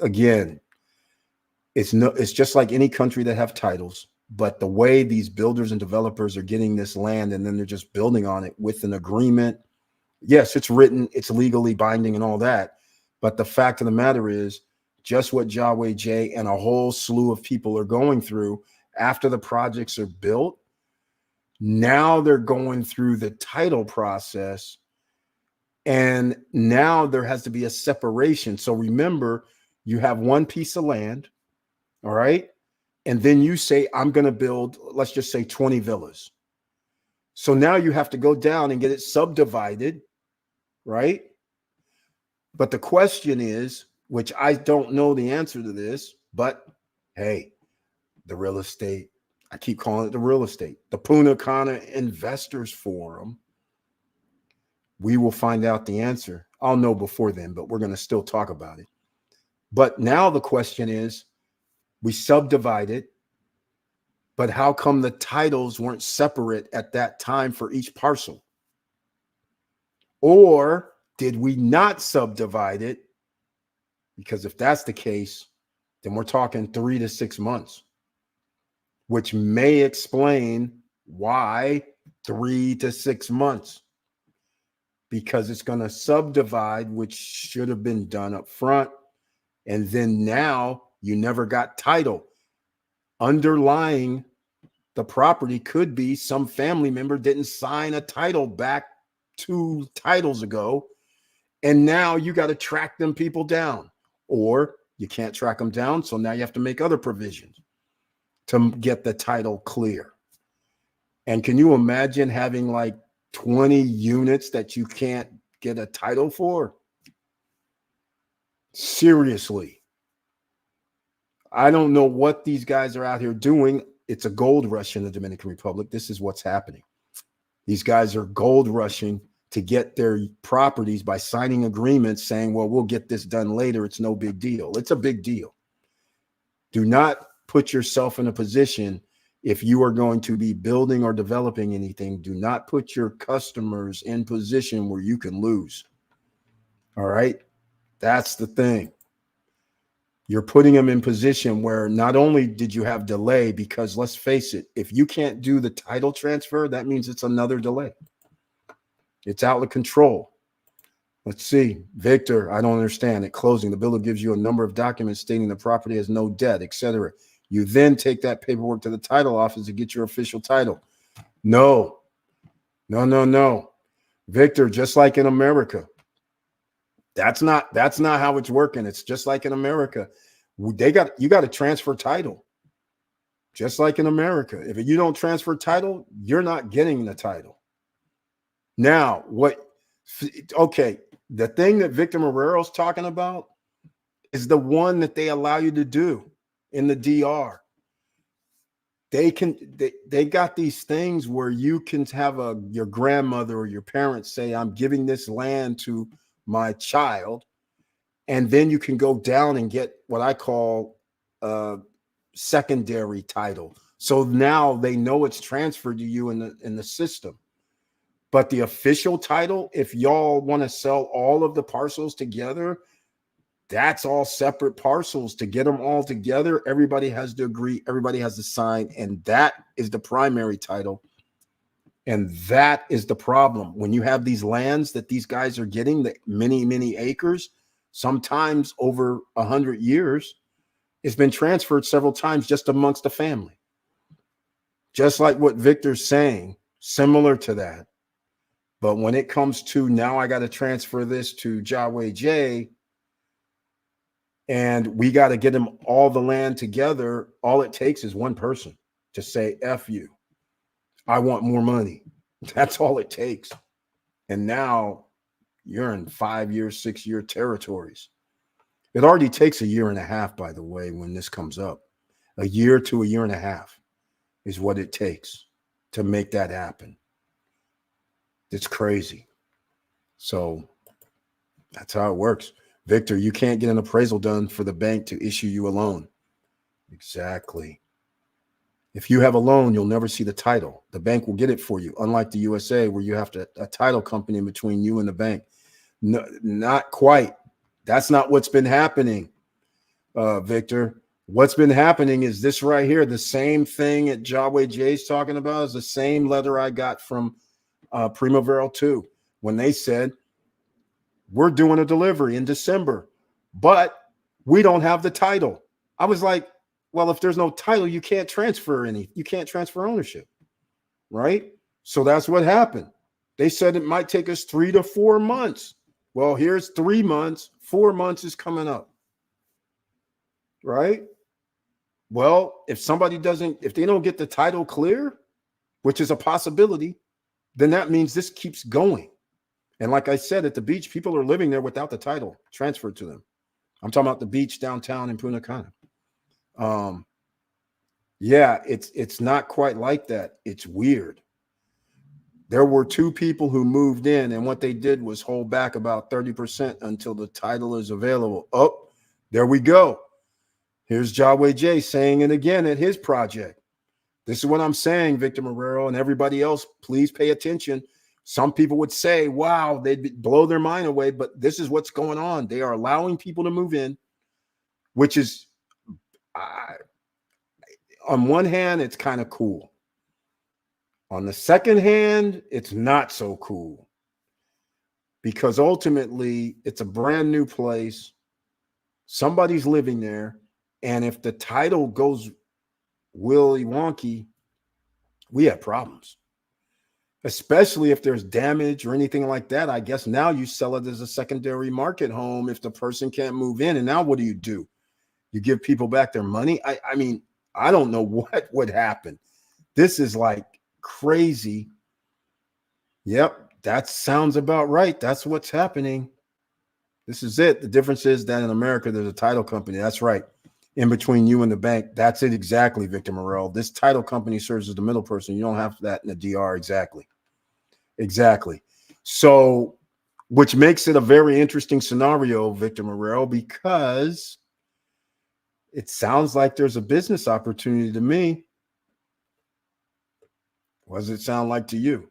Again, it's just like any country that have titles, but the way these builders and developers are getting this land and then they're just building on it with an agreement. Yes, it's written, it's legally binding and all that. But the fact of the matter is, just what Jawway J and a whole slew of people are going through after the projects are built. Now they're going through the title process, and now there has to be a separation. So remember, you have one piece of land, all right? And then you say, I'm going to build, let's just say 20 villas. So now you have to go down and get it subdivided, right? But the question is, which I don't know the answer to this, but hey, the real estate, I keep calling it the real estate, the Punta Cana Investors Forum. We will find out the answer. I'll know before then, but we're going to still talk about it. But now the question is, we subdivided, but how come the titles weren't separate at that time for each parcel? Or did we not subdivide it? Because if that's the case, then we're talking 3 to 6 months, which may explain why 3 to 6 months, because it's going to subdivide, which should have been done up front. And then now you never got title. Underlying the property could be some family member didn't sign a title back 2 titles ago. And now you got to track them people down, or you can't track them down. So now you have to make other provisions to get the title clear. And can you imagine having like 20 units that you can't get a title for? Seriously. I don't know what these guys are out here doing. It's a gold rush in the Dominican Republic. This is what's happening. These guys are gold rushing to get their properties by signing agreements saying, well, we'll get this done later. It's no big deal. It's a big deal. Do not put yourself in a position, if you are going to be building or developing anything, do not put your customers in position where you can lose. All right? That's the thing. You're putting them in position where not only did you have delay, because let's face it, if you can't do the title transfer, that means it's another delay. It's out of control. Let's see. Victor, I don't understand. At closing, the builder gives you a number of documents stating the property has no debt, etc. You then take that paperwork to the title office to get your official title. No. Victor, just like in America, that's not how it's working. It's just like in America. You got to transfer title. Just like in America. If you don't transfer title, you're not getting the title. Now, the thing that Victor Marrero's talking about is the one that they allow you to do in the DR. They got these things where you can have your grandmother or your parents say, I'm giving this land to my child, and then you can go down and get what I call secondary title. So now they know it's transferred to you in the system. But the official title, if y'all want to sell all of the parcels together, that's all separate parcels. To get them all together, everybody has to agree, everybody has to sign, and that is the primary title. And that is the problem. When you have these lands that these guys are getting, the many acres, sometimes over 100 years, it's been transferred several times just amongst the family. Just like what Victor's saying, similar to that. But when it comes to now I got to transfer this to Jaway J, and we got to get them all the land together, all it takes is one person to say, F you. I want more money. That's all it takes. And now you're in 5-year, 6-year territories. It already takes 1.5 years, by the way, when this comes up. 1 year to 1.5 years is what it takes to make that happen. It's crazy. So that's how it works. Victor, you can't get an appraisal done for the bank to issue you a loan. Exactly. If you have a loan, you'll never see the title. The bank will get it for you, unlike the USA where you have a title company in between you and the bank. No, not quite. That's not what's been happening, Victor. What's been happening is this right here. The same thing that Jaway Jay's talking about is the same letter I got from Primavera 2 when they said, we're doing a delivery in December, but we don't have the title. I was like, well, if there's no title, you can't transfer ownership, right? So that's what happened. They said it might take us 3 to 4 months. Well, here's 3 months. 4 months is coming up, right? Well, if they don't get the title clear, which is a possibility, then that means this keeps going. And like I said, at the beach, people are living there without the title transferred to them. I'm talking about the beach downtown in Punta Cana. Yeah, it's not quite like that. It's weird. There were 2 people who moved in, and what they did was hold back about 30% until the title is available. Oh, there we go. Here's Jaway J saying it again at his project. This is what I'm saying, Victor Marrero and everybody else. Please pay attention. Some people would say, wow, they'd blow their mind away, but this is what's going on. They are allowing people to move in, which is, on one hand, it's kind of cool. On the second hand, it's not so cool because ultimately it's a brand new place. Somebody's living there. And if the title goes willy wonky, we have problems. Especially if there's damage or anything like that. I guess now you sell it as a secondary market home if the person can't move in. And now what do? You give people back their money? I mean, I don't know what would happen. This is like crazy. Yep. That sounds about right. That's what's happening. This is it. The difference is that in America, there's a title company. That's right. In between you and the bank. That's it exactly, Victor Morel. This title company serves as the middle person. You don't have that in the DR. Exactly. Exactly. So, which makes it a very interesting scenario, Victor Morel, because it sounds like there's a business opportunity to me. What does it sound like to you?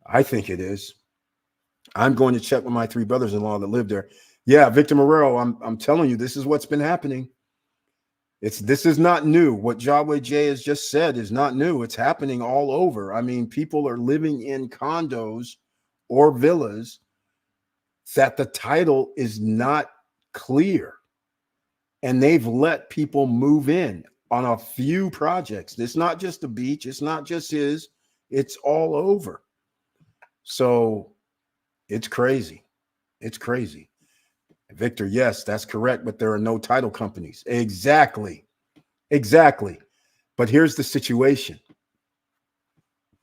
I think it is. I'm going to check with my 3 brothers-in-law that live there. Yeah, Victor Morero, I'm telling you, this is what's been happening. This is not new. What Yahweh J has just said is not new. It's happening all over. I mean, people are living in condos or villas that the title is not clear. And they've let people move in on a few projects. It's not just the beach. It's not just his. It's all over. So it's crazy. It's crazy. Victor, yes, that's correct, but there are no title companies. Exactly. Exactly. But here's the situation.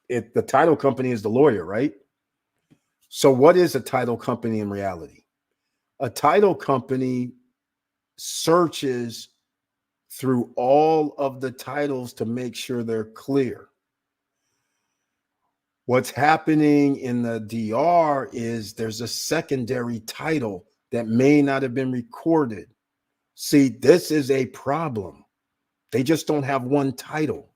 The title company is the lawyer, right? So what is a title company in reality? A title company searches through all of the titles to make sure they're clear. What's happening in the DR is there's a secondary title that may not have been recorded. See, this is a problem. They just don't have one title.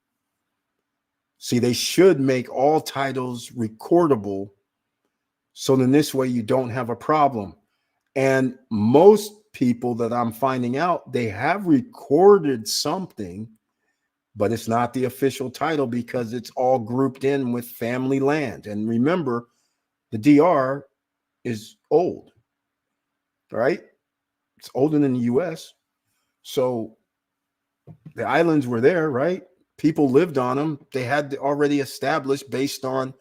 See, they should make all titles recordable so then this way you don't have a problem. And most people that I'm finding out, they have recorded something, but it's not the official title because it's all grouped in with family land. And remember, the DR is old, right? It's older than the US. So the islands were there, right? People lived on them. They had already established based on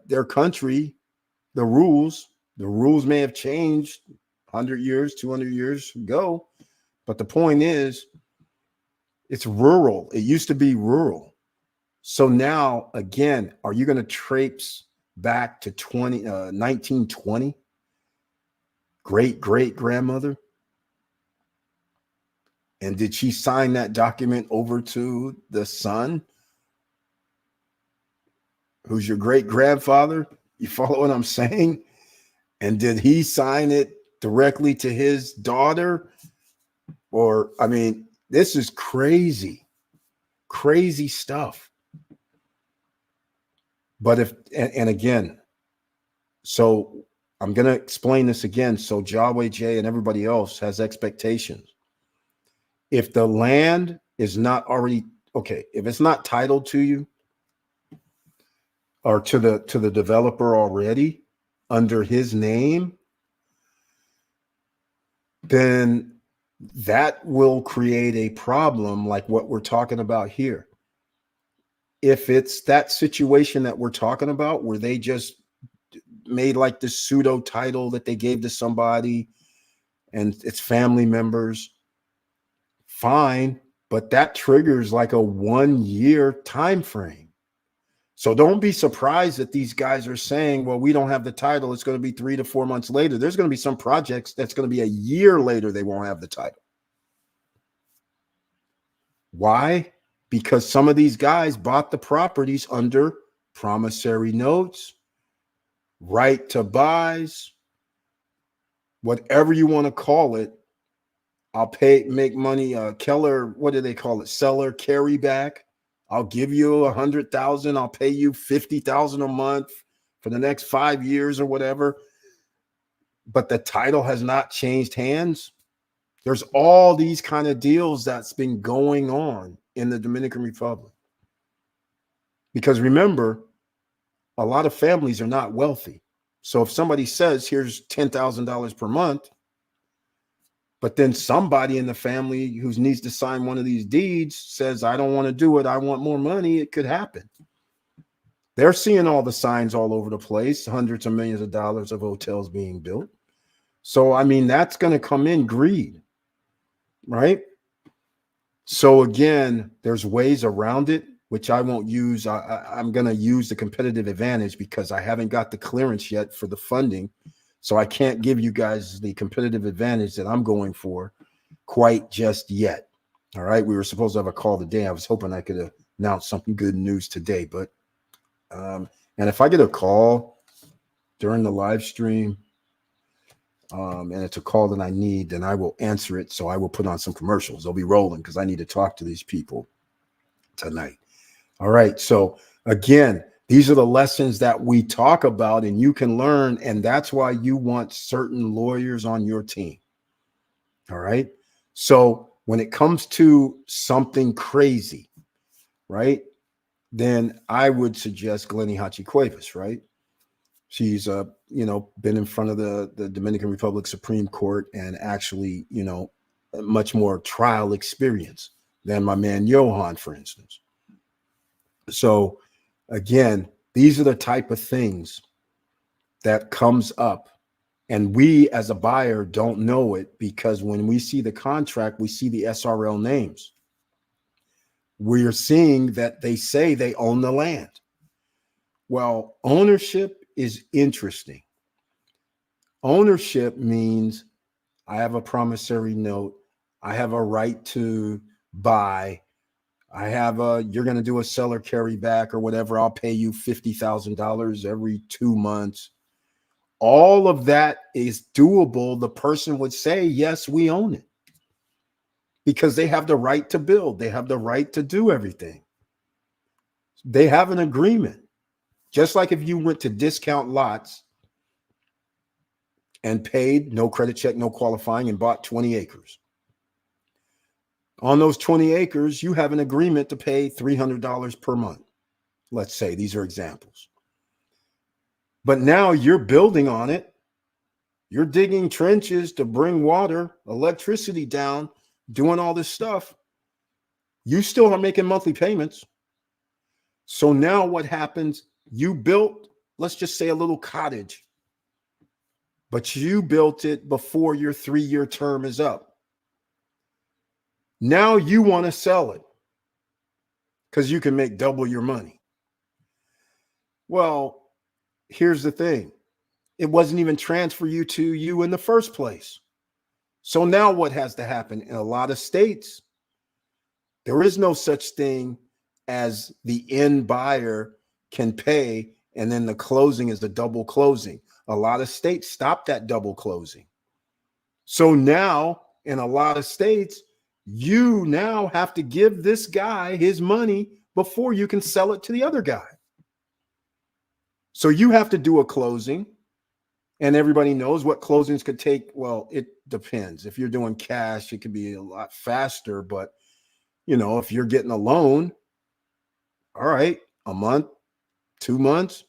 their country, the rules. The rules may have changed 100 years, 200 years ago. But the point is, it's rural. It used to be rural. So now, again, are you going to traipse back to 1920? Great grandmother? And did she sign that document over to the son, who's your great grandfather? You follow what I'm saying? And did he sign it directly to his daughter? Or, I mean, this is crazy, crazy stuff. But and again, so I'm going to explain this again. So Yahweh J and everybody else has expectations. If the land is not already, okay, if it's not titled to you or to the developer already under his name, then that will create a problem like what we're talking about here. If it's that situation that we're talking about where they just made like this pseudo title that they gave to somebody and it's family members, fine, but that triggers like a 1 year time frame. So don't be surprised that these guys are saying, well, we don't have the title. It's going to be 3 to 4 months later. There's going to be some projects that's going to be a year later. They won't have the title. Why? Because some of these guys bought the properties under promissory notes, right to buys, whatever you want to call it. I'll make money. Keller, what do they call it? Seller carry back. I'll give you 100,000. I'll pay you 50,000 a month for the next 5 years or whatever. But the title has not changed hands. There's all these kind of deals that's been going on in the Dominican Republic. Because remember, a lot of families are not wealthy. So if somebody says, here's $10,000 per month, but then somebody in the family who needs to sign one of these deeds says, I don't want to do it. I want more money. It could happen. They're seeing all the signs all over the place, hundreds of millions of dollars of hotels being built. So, I mean, that's going to come in greed, right? So again, there's ways around it. which I won't use. I'm going to use the competitive advantage because I haven't got the clearance yet for the funding. So I can't give you guys the competitive advantage that I'm going for quite just yet. All right. We were supposed to have a call today. I was hoping I could announce something good news today, but, and if I get a call during the live stream, and it's a call that I need, then I will answer it. So I will put on some commercials. They'll be rolling because I need to talk to these people tonight. All right. So again, these are the lessons that we talk about and you can learn. And that's why you want certain lawyers on your team. All right. So when it comes to something crazy, right, then I would suggest Glennie Hachi Cuevas, right? She's, been in front of the Dominican Republic Supreme Court and actually, much more trial experience than my man Johan, for instance. So again, these are the type of things that comes up. And we as a buyer don't know it because when we see the contract, we see the SRL names. We're seeing that they say they own the land. Well, ownership is interesting. Ownership means I have a promissory note. I have a right to buy. You're going to do a seller carryback or whatever. I'll pay you $50,000 every 2 months. All of that is doable. The person would say, yes, we own it because they have the right to build. They have the right to do everything. They have an agreement. Just like if you went to discount lots and paid no credit check, no qualifying, and bought 20 acres. On those 20 acres, you have an agreement to pay $300 per month. Let's say these are examples. But now you're building on it. You're digging trenches to bring water, electricity down, doing all this stuff. You still are making monthly payments. So now what happens? You built, let's just say, a little cottage, but you built it before your 3-year term is up. Now you want to sell it because you can make double your money. Well, here's the thing. It wasn't even transferred to you in the first place. So now what has to happen? In a lot of states, there is no such thing as the end buyer can pay and then the closing is the double closing. A lot of states stop that double closing. So now in a lot of states, you now have to give this guy his money before you can sell it to the other guy. So you have to do a closing, and everybody knows what closings could take. Well, it depends. If you're doing cash, it could be a lot faster, but if you're getting a loan, all right, a month, 2 months.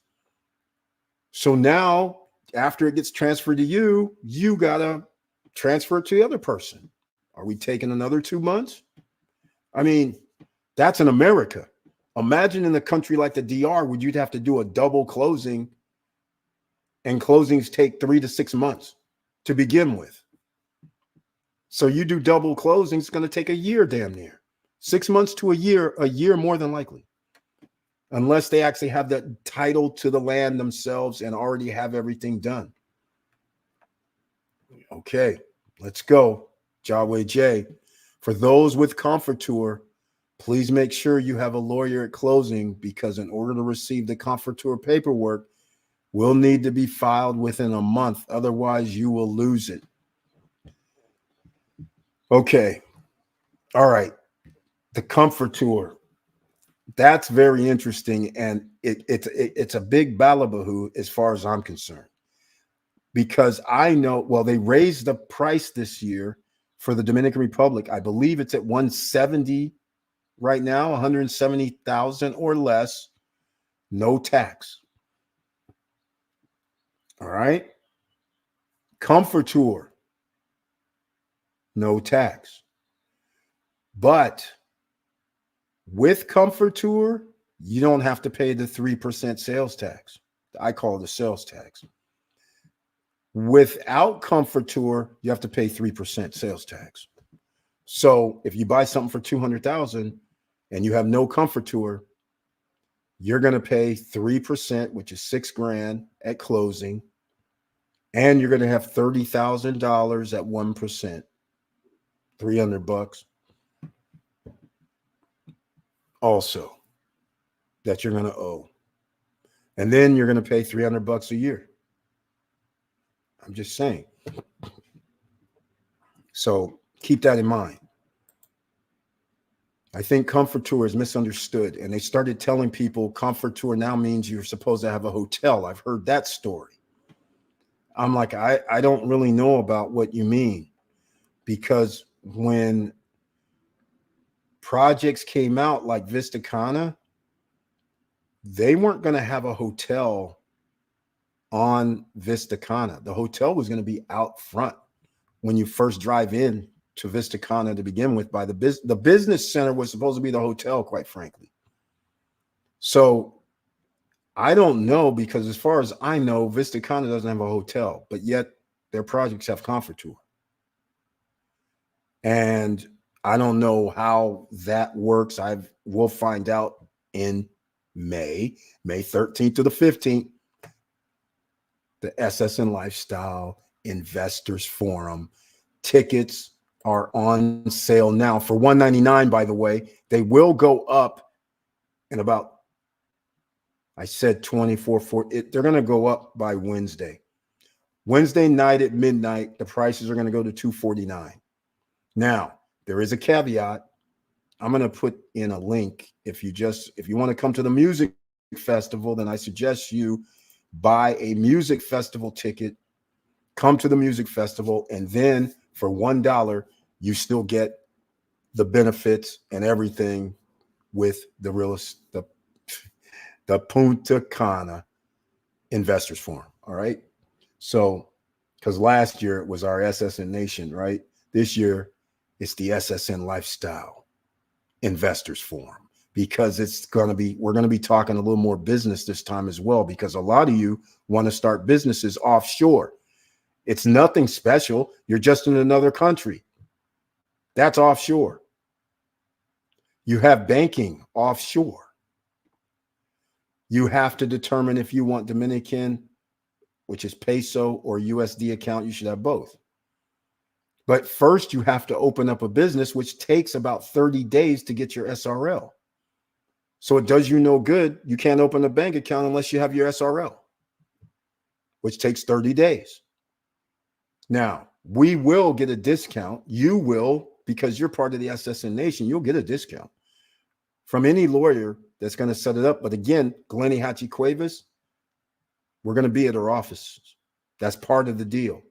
So now after it gets transferred to you, you got to transfer it to the other person. Are we taking another 2 months? I mean, that's in America. Imagine in a country like the DR, where you'd have to do a double closing, and closings take 3 to 6 months to begin with. So you do double closings, it's going to take a year, damn near 6 months to a year more than likely, unless they actually have the title to the land themselves and already have everything done. Okay, let's go. Jaway J. For those with Comfortour, please make sure you have a lawyer at closing, because in order to receive the Comfortour paperwork will need to be filed within a month. Otherwise, you will lose it. Okay. All right. The Comfortour. That's very interesting. And it's a big balabahoo as far as I'm concerned. Because I know, well, they raised the price this year for the Dominican Republic. I believe it's at 170 right now, 170,000 or less, no tax. All right. Comfortour, no tax. But with Comfortour, you don't have to pay the 3% sales tax. I call it a sales tax. Without Comfortour, you have to pay 3% sales tax. So if you buy something for $200,000 and you have no Comfortour, You're going to pay 3%, which is $6,000 at closing. And you're going to have $30,000 at 1%, $300 also that you're going to owe. And then you're going to pay $300 a year. I'm just saying. So keep that in mind. I think Comfort Tour is misunderstood, and they started telling people Comfort Tour now means you're supposed to have a hotel. I've heard that story. I'm like, I don't really know about what you mean, because when projects came out like Vistacana, they weren't going to have a hotel on Vistacana. The hotel was going to be out front when you first drive in to Vistacana to begin with. By the business center was supposed to be the hotel, quite frankly. So I don't know, because as far as I know, Vistacana doesn't have a hotel, but yet their projects have Comfort Tour. And I don't know how that works. We'll find out in May 13th to the 15th. The SSN Lifestyle Investors Forum tickets are on sale now for $199. By the way, they will go up in about, I said 24. They're going to go up by Wednesday. Wednesday night at midnight, the prices are going to go to $249. Now, there is a caveat. I'm going to put in a link. If you want to come to the music festival, then I suggest you buy a music festival ticket, come to the music festival, and then for $1, you still get the benefits and everything with the Punta Cana Investors Forum. All right. So, because last year it was our SSN Nation, right? This year it's the SSN Lifestyle Investors Forum, because we're going to be talking a little more business this time as well, because a lot of you want to start businesses offshore. It's nothing special. You're just in another country. That's offshore. You have banking offshore. You have to determine if you want Dominican, which is peso, or USD account. You should have both. But first, you have to open up a business, which takes about 30 days to get your SRL. So it does you no good. You can't open a bank account unless you have your SRL, which takes 30 days. Now, we will get a discount. You will, because you're part of the SSN Nation, you'll get a discount from any lawyer that's going to set it up. But again, Glennie Hatchie Cuevas, we're going to be at her offices. That's part of the deal.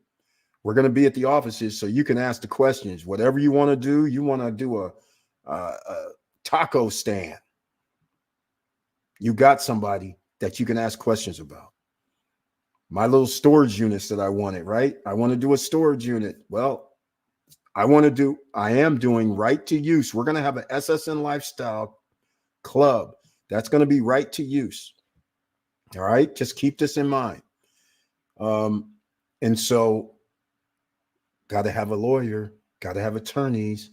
We're going to be at the offices so you can ask the questions. Whatever you want to do, you want to do a taco stand, you got somebody that you can ask questions about. My little storage units that I wanted, right? I want to do a storage unit. Well, I am doing right to use. We're going to have an SSN Lifestyle Club. That's going to be right to use. All right. Just keep this in mind. And so got to have a lawyer, got to have attorneys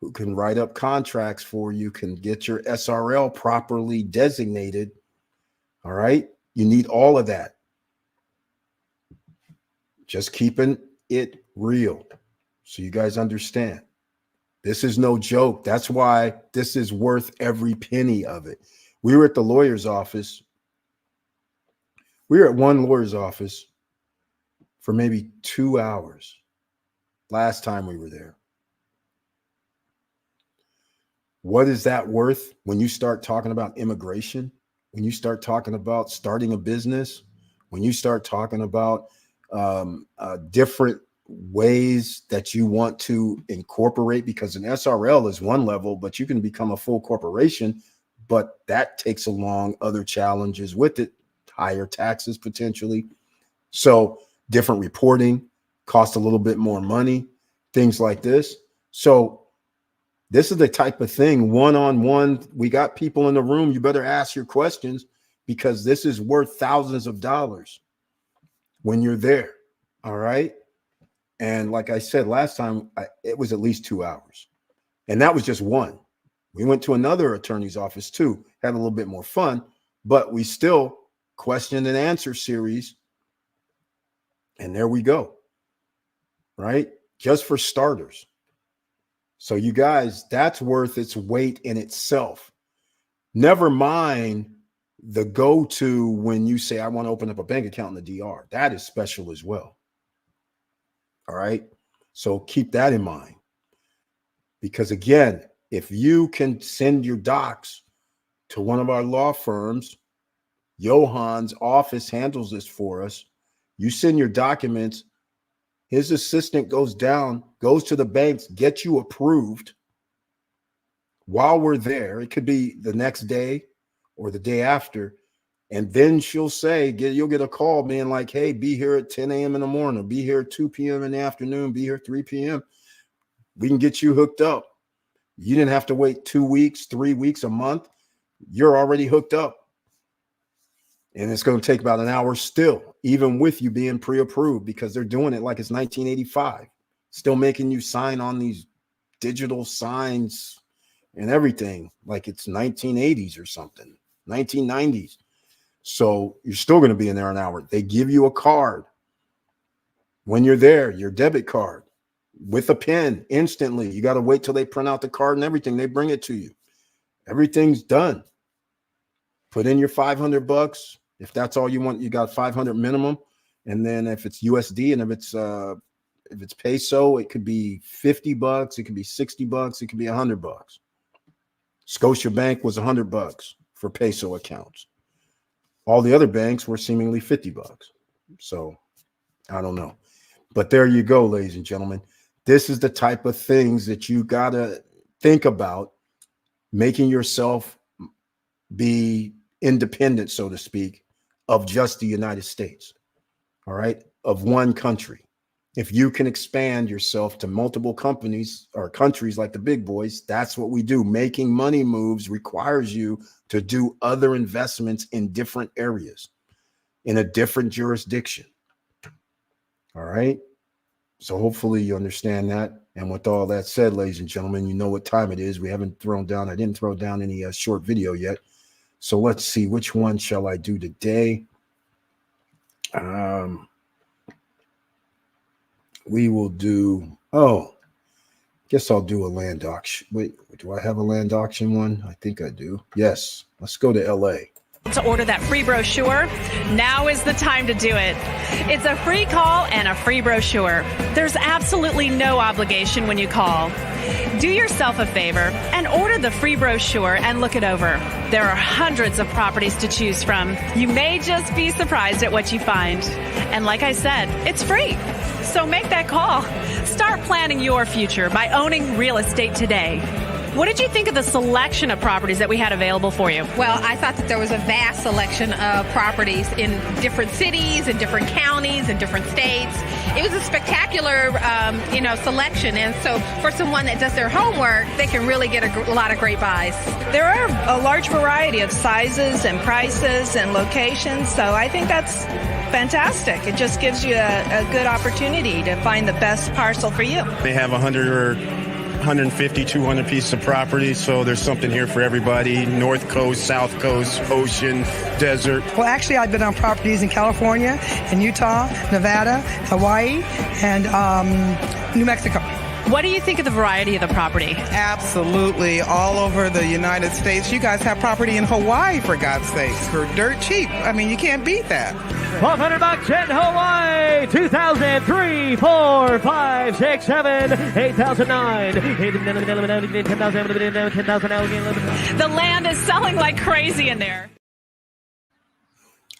who can write up contracts for you, can get your SRL properly designated. All right. You need all of that. Just keeping it real so you guys understand. This is no joke. That's why this is worth every penny of it. We were at the lawyer's office. We were at one lawyer's office for maybe 2 hours last time we were there. What is that worth when you start talking about immigration, when you start talking about starting a business, when you start talking about different ways that you want to incorporate? Because an SRL is one level, but you can become a full corporation, but that takes along other challenges with it, higher taxes potentially. So different reporting costs a little bit more money, things like this. So this is the type of thing, one-on-one. We got people in the room. You better ask your questions, because this is worth thousands of dollars when you're there. All right. And like I said, last time it was at least 2 hours, and that was just one. We went to another attorney's office too, had a little bit more fun, but we still question and answer series. And there we go. Right? Just for starters. So you guys, that's worth its weight in itself. Never mind the go-to when you say, I want to open up a bank account in the DR. That is special as well. All right. So keep that in mind. Because again, if you can send your docs to one of our law firms, Johan's office handles this for us. You send your documents, his assistant goes down, goes to the banks, gets you approved. While we're there, it could be the next day or the day after. And then she'll say, you'll get a call being like, hey, be here at 10 a.m. in the morning, be here at 2 p.m. in the afternoon, be here 3 p.m. We can get you hooked up. You didn't have to wait 2 weeks, 3 weeks, a month. You're already hooked up. And it's going to take about an hour still, even with you being pre-approved, because they're doing it like it's 1985, still making you sign on these digital signs and everything like it's 1980s or something, 1990s. So you're still going to be in there an hour. They give you a card when you're there, your debit card with a pen instantly. You got to wait till they print out the card and everything. They bring it to you. Everything's done. Put in your $500. If that's all you want, you got 500 minimum. And then if it's USD and if it's peso, it could be $50. It could be $60. It could be $100. Scotiabank was $100 for peso accounts. All the other banks were seemingly $50. So I don't know. But there you go, ladies and gentlemen. This is the type of things that you got to think about, making yourself be independent, so to speak, of just the United States. All right. Of one country. If you can expand yourself to multiple companies or countries like the big boys, that's what we do. Making money moves requires you to do other investments in different areas, in a different jurisdiction. All right. So hopefully you understand that. And with all that said, ladies and gentlemen, you know what time it is. We haven't thrown down. I didn't throw down any short video yet. So let's see, which one shall I do today? We will do, guess I'll do a land auction. Wait, do I have a land auction one? I think I do. Yes. Let's go to LA. To order that free brochure, now is the time to do it. It's a free call and a free brochure. There's absolutely no obligation when you call. Do yourself a favor and order the free brochure and look it over. There are hundreds of properties to choose from. You may just be surprised at what you find. And like I said, it's free. So make that call. Start planning your future by owning real estate today. What did you think of the selection of properties that we had available for you? Well, I thought that there was a vast selection of properties in different cities, in different counties, in different states. It was a spectacular, selection. And so for someone that does their homework, they can really get a lot of great buys. There are a large variety of sizes and prices and locations, so I think that's fantastic. It just gives you a good opportunity to find the best parcel for you. They have 100 or 150, 200 pieces of property, so there's something here for everybody. North Coast, South Coast, ocean, desert. Well, actually, I've been on properties in California, in Utah, Nevada, Hawaii, and New Mexico. What do you think of the variety of the property? Absolutely. All over the United States. You guys have property in Hawaii, for God's sakes, for dirt cheap. I mean, you can't beat that. $1,200 in Hawaii. 2003, 4, 5, 6, 7, 8,009. 10,000. The land is selling like crazy in there.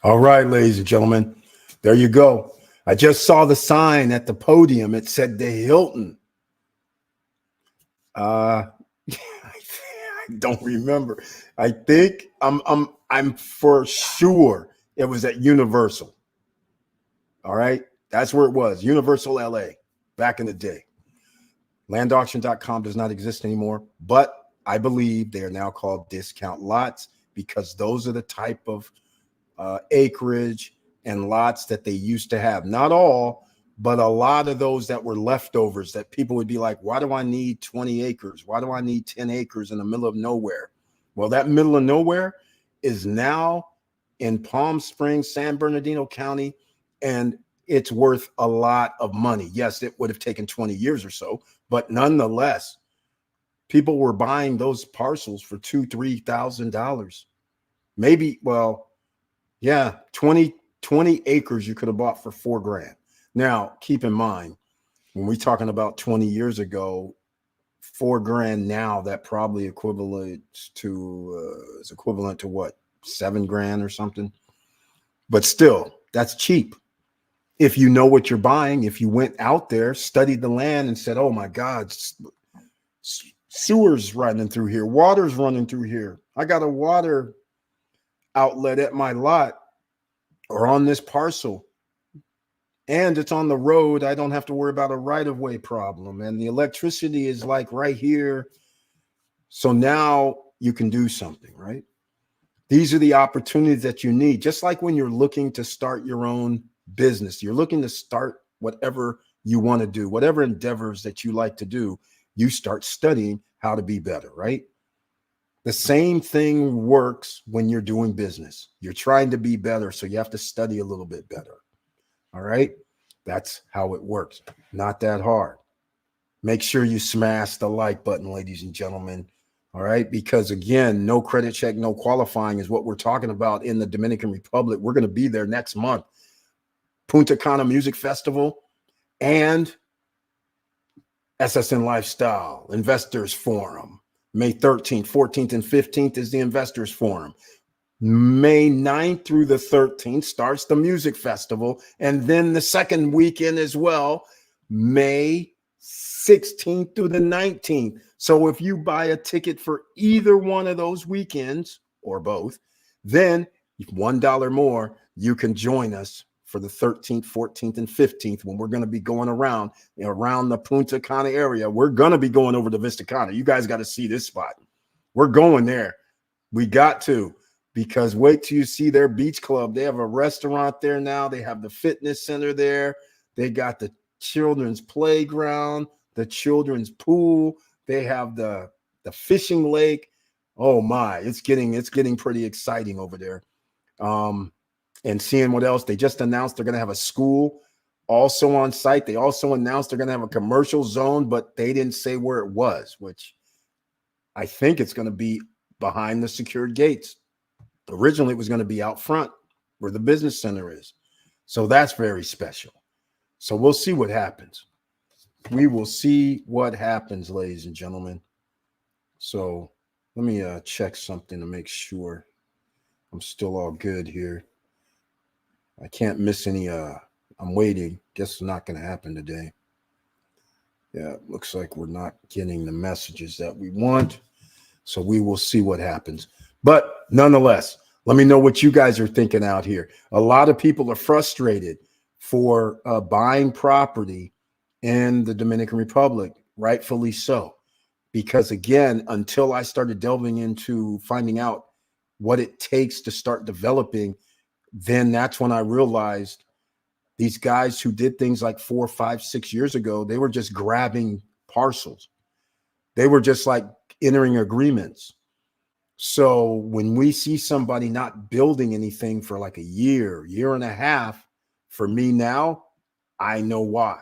All right, ladies and gentlemen, there you go. I just saw the sign at the podium. It said the Hilton. I don't remember. I think I'm for sure it was at Universal. All right. That's where it was. Universal LA back in the day. Landauction.com does not exist anymore, but I believe they are now called discount lots because those are the type of acreage and lots that they used to have. Not all, but a lot of those that were leftovers that people would be like, why do I need 20 acres? Why do I need 10 acres in the middle of nowhere? Well, that middle of nowhere is now in Palm Springs, San Bernardino County, and it's worth a lot of money. Yes, it would have taken 20 years or so, but nonetheless, people were buying those parcels for $2,000-$3,000. Maybe, well, yeah, 20 acres you could have bought for $4,000. Now, keep in mind, when we're talking about 20 years ago, $4,000 now, that probably equivalent to is equivalent to what, $7,000 or something. But still, that's cheap. If you know what you're buying, if you went out there, studied the land, and said, "Oh my God, sewers running through here, water's running through here. I got a water outlet at my lot or on this parcel, and it's on the road. I don't have to worry about a right-of-way problem, and the electricity is like right here." So now you can do something, right? These are the opportunities that you need. Just like when you're looking to start your own business, you're looking to start whatever you want to do, whatever endeavors that you like to do, you start studying how to be better, right? The same thing works when you're doing business. You're trying to be better, so you have to study a little bit better. All right? That's how it works. Not that hard. Make sure you smash the like button, ladies and gentlemen. All right? Because again, no credit check, no qualifying is what we're talking about in the Dominican Republic. We're going to be there next month. Punta Cana Music Festival and SSN Lifestyle Investors Forum. May 13th, 14th, and 15th is the Investors Forum. May 9th through the 13th starts the music festival. And then the second weekend as well, May 16th through the 19th. So if you buy a ticket for either one of those weekends or both, then $1 more, you can join us for the 13th, 14th, and 15th when we're going to be going around the Punta Cana area. We're going to be going over to Vista Cana. You guys got to see this spot. We're going there. We got to, because wait till you see their beach club. They have a restaurant there now. They have the fitness center there. They got the children's playground, the children's pool. They have the fishing lake. Oh my, it's getting pretty exciting over there. And seeing what else they just announced, they're going to have a school also on site. They also announced they're going to have a commercial zone, but they didn't say where it was, which I think it's going to be behind the secured gates. Originally, it was going to be out front where the business center is. So that's very special. So we'll see what happens. We will see what happens, ladies and gentlemen. So let me check something to make sure I'm still all good here. I can't miss any. I'm waiting. Guess it's not going to happen today. Yeah, it looks like we're not getting the messages that we want. So we will see what happens. But nonetheless, let me know what you guys are thinking out here. A lot of people are frustrated for buying property in the Dominican Republic, rightfully so. Because again, until I started delving into finding out what it takes to start developing, then that's when I realized these guys who did things like 4, 5, 6 years ago, they were just grabbing parcels. They were just like entering agreements. So when we see somebody not building anything for like a year and a half, for me now, I know why.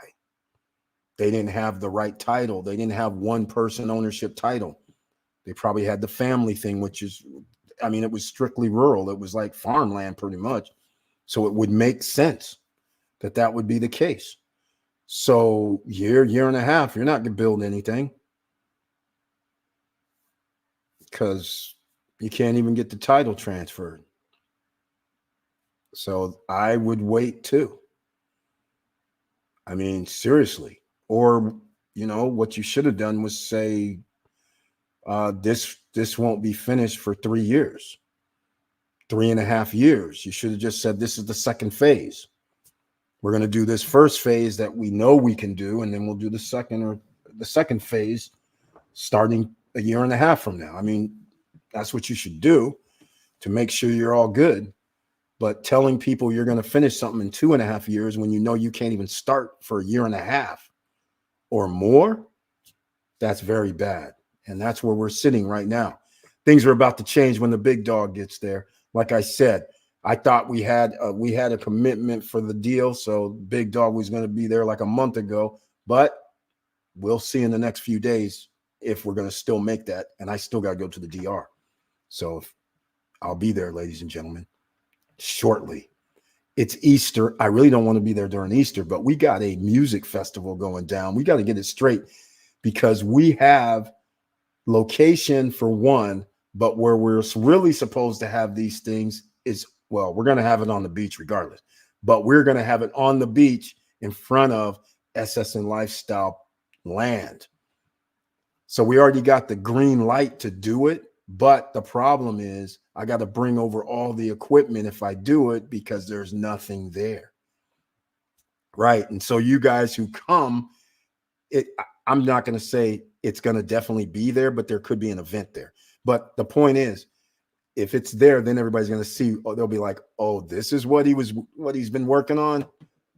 They didn't have the right title. They didn't have one person ownership title. They probably had the family thing, which is, I mean, it was strictly rural. It was like farmland pretty much. So it would make sense that that would be the case. So year and a half, you're not going to build anything because you can't even get the title transferred. So I would wait too. I mean, seriously. Or, you know, what you should have done was say, this won't be finished for 3 years, 3.5 years. You should have just said, this is the second phase. We're going to do this first phase that we know we can do, and then we'll do the second phase starting 1.5 years from now. I mean, that's what you should do to make sure you're all good. But telling people you're going to finish something in 2.5 years when you know you can't even start for 1.5 years or more, that's very bad. And that's where we're sitting right now. Things are about to change when the big dog gets there. Like I said, I thought we had a commitment for the deal, so Big Dog was going to be there like a month ago, but we'll see in the next few days if we're going to still make that. And I still got to go to the DR. So I'll be there, ladies and gentlemen, shortly. It's Easter. I really don't want to be there during Easter, but we got a music festival going down. We got to get it straight because we have location for one, but where we're really supposed to have these things is, well, we're going to have it on the beach regardless, but we're going to have it on the beach in front of SS and Lifestyle land. So we already got the green light to do it. But the problem is I got to bring over all the equipment if I do it because there's nothing there. Right. And so you guys who come, I'm not going to say it's going to definitely be there, but there could be an event there. But the point is, if it's there, then everybody's going to see, they'll be like, oh, this is what he's been working on.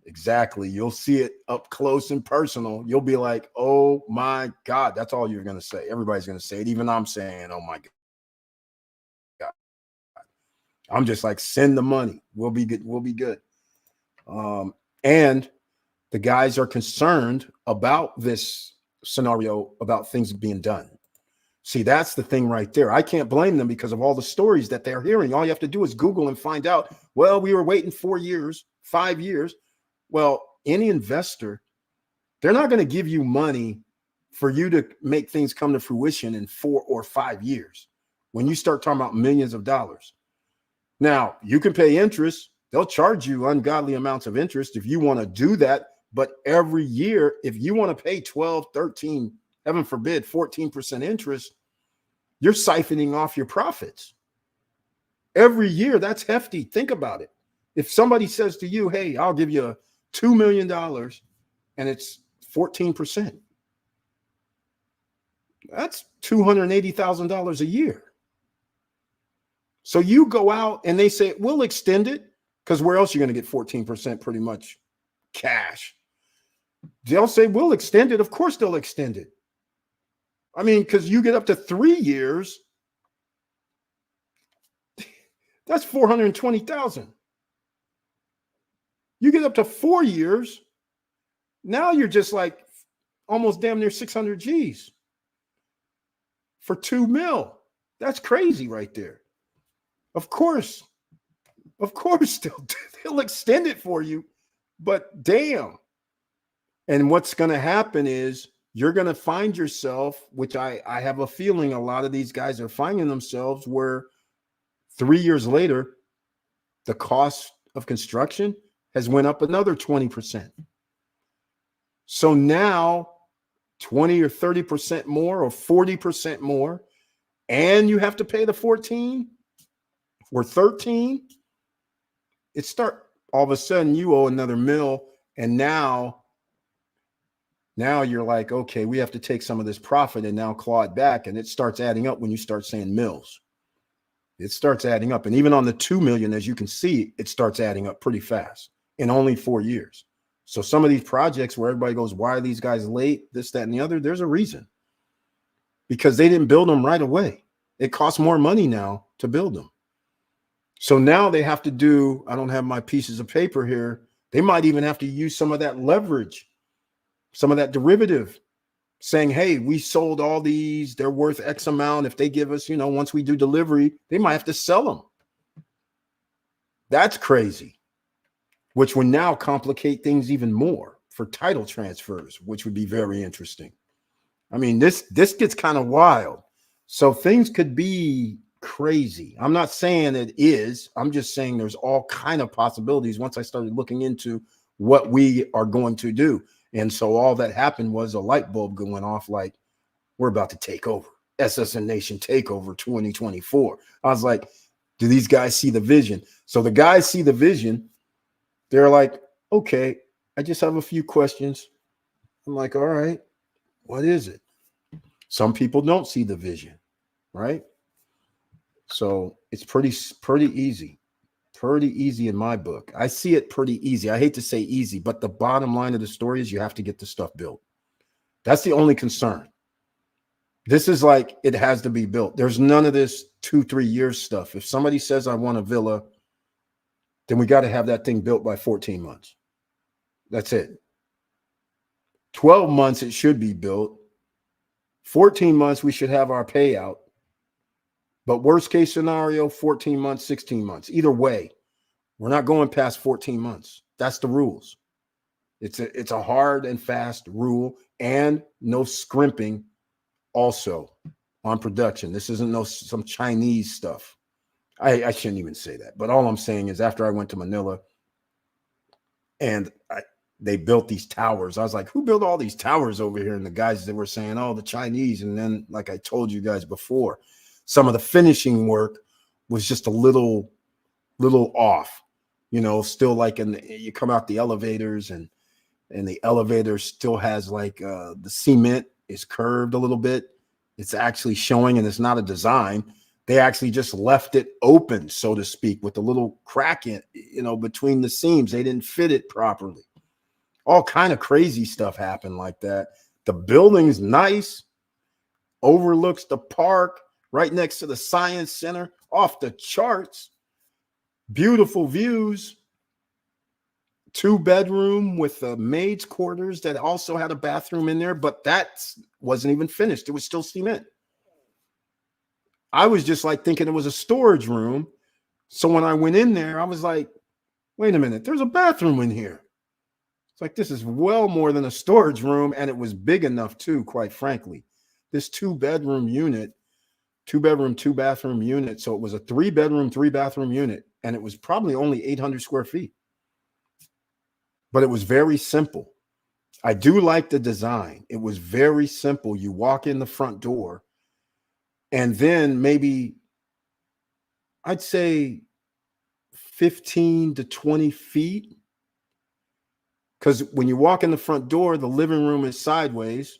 Exactly. You'll see it up close and personal. You'll be like, oh my God, that's all you're going to say. Everybody's going to say it. Even I'm saying, oh my God. I'm just like, send the money. We'll be good. We'll be good. And the guys are concerned about this scenario, about things being done. See, that's the thing right there. I can't blame them because of all the stories that they're hearing. All you have to do is Google and find out, well, we were waiting 4 years, 5 years. Well, any investor, they're not going to give you money for you to make things come to fruition in 4 or 5 years. When you start talking about millions of dollars. Now, you can pay interest. They'll charge you ungodly amounts of interest if you want to do that. But every year, if you want to pay 12, 13, heaven forbid, 14% interest, you're siphoning off your profits. Every year, that's hefty. Think about it. If somebody says to you, hey, I'll give you $2 million and it's 14%, that's $280,000 a year. So you go out and they say, we'll extend it, because where else are you going to get 14% pretty much cash? They'll say, we'll extend it. Of course they'll extend it. I mean, because you get up to 3 years, that's 420,000. You get up to 4 years, now you're just like almost damn near 600 G's for $2 million. That's crazy right there. Of course they'll extend it for you, but damn. And what's going to happen is you're going to find yourself, which I have a feeling a lot of these guys are finding themselves, where 3 years later, the cost of construction has went up another 20%. So now 20 or 30% more or 40% more, and you have to pay the 14 or 13. All of a sudden you owe another $1 million, and now you're like, okay, we have to take some of this profit and now claw it back, and it starts adding up when you start saying mills. It starts adding up, and even on the 2 million, as you can see, it starts adding up pretty fast in only 4 years. So some of these projects where everybody goes, why are these guys late, this, that, and the other, there's a reason. Because they didn't build them right away. It costs more money now to build them. So now they have to do, I don't have my pieces of paper here, they might even have to use some of that leverage, some of that derivative, saying, hey, we sold all these, they're worth X amount. If they give us, once we do delivery, they might have to sell them. That's crazy, which would now complicate things even more for title transfers, which would be very interesting. I mean, this gets kind of wild. So things could be crazy. I'm not saying it is. I'm just saying there's all kind of possibilities once I started looking into what we are going to do. And so all that happened was a light bulb going off, like, we're about to take over. SSN Nation Takeover 2024. I was like, do these guys see the vision? So the guys see the vision. They're like, okay, I just have a few questions. I'm like, all right, what is it? Some people don't see the vision, right? So it's pretty easy in my book. I see it pretty easy. I hate to say easy, but the bottom line of the story is you have to get the stuff built. That's the only concern. This is like, it has to be built. There's none of this 2-3 years stuff. If somebody says, I want a villa, then we got to have that thing built by 14 months. That's it. 12 months it should be built. 14 months we should have our payout. But worst case scenario, 14 months, 16 months. Either way, we're not going past 14 months. That's the rules. It's a hard and fast rule, and no scrimping also on production. This isn't some Chinese stuff. I shouldn't even say that. But all I'm saying is after I went to Manila and they built these towers, I was like, who built all these towers over here? And the guys that were saying, oh, the Chinese. And then, like I told you guys before, some of the finishing work was just a little off, still like you come out the elevators and the elevator still has like the cement is curved a little bit. It's actually showing, and it's not a design. They actually just left it open, so to speak, with a little crack in, between the seams. They didn't fit it properly. All kind of crazy stuff happened like that. The building's nice, overlooks the park, right next to the science center, off the charts. Beautiful views. 2-bedroom with maid's quarters that also had a bathroom in there, but that wasn't even finished. It was still cement. I was just like thinking it was a storage room. So when I went in there, I was like, wait a minute, there's a bathroom in here. It's like, this is well more than a storage room. And it was big enough too, quite frankly. This 2-bedroom unit, 2-bedroom, 2-bathroom unit. So it was a 3-bedroom, 3-bathroom unit. And it was probably only 800 square feet. But it was very simple. I do like the design. It was very simple. You walk in the front door, and then maybe I'd say 15 to 20 feet. Because when you walk in the front door, the living room is sideways.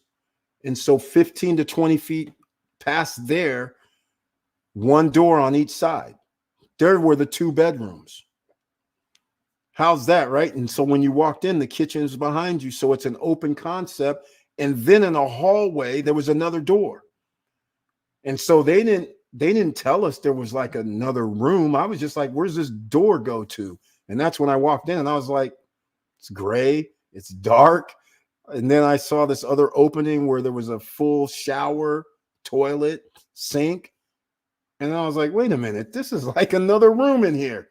And so 15 to 20 feet past there, one door on each side. There were the 2 bedrooms. How's that, right? And so when you walked in, the kitchen is behind you. So it's an open concept. And then in a hallway, there was another door. And so they didn't tell us there was like another room. I was just like, where's this door go to? And that's when I walked in and I was like, it's gray, it's dark. And then I saw this other opening where there was a full shower, toilet, sink. And I was like, wait a minute, this is like another room in here.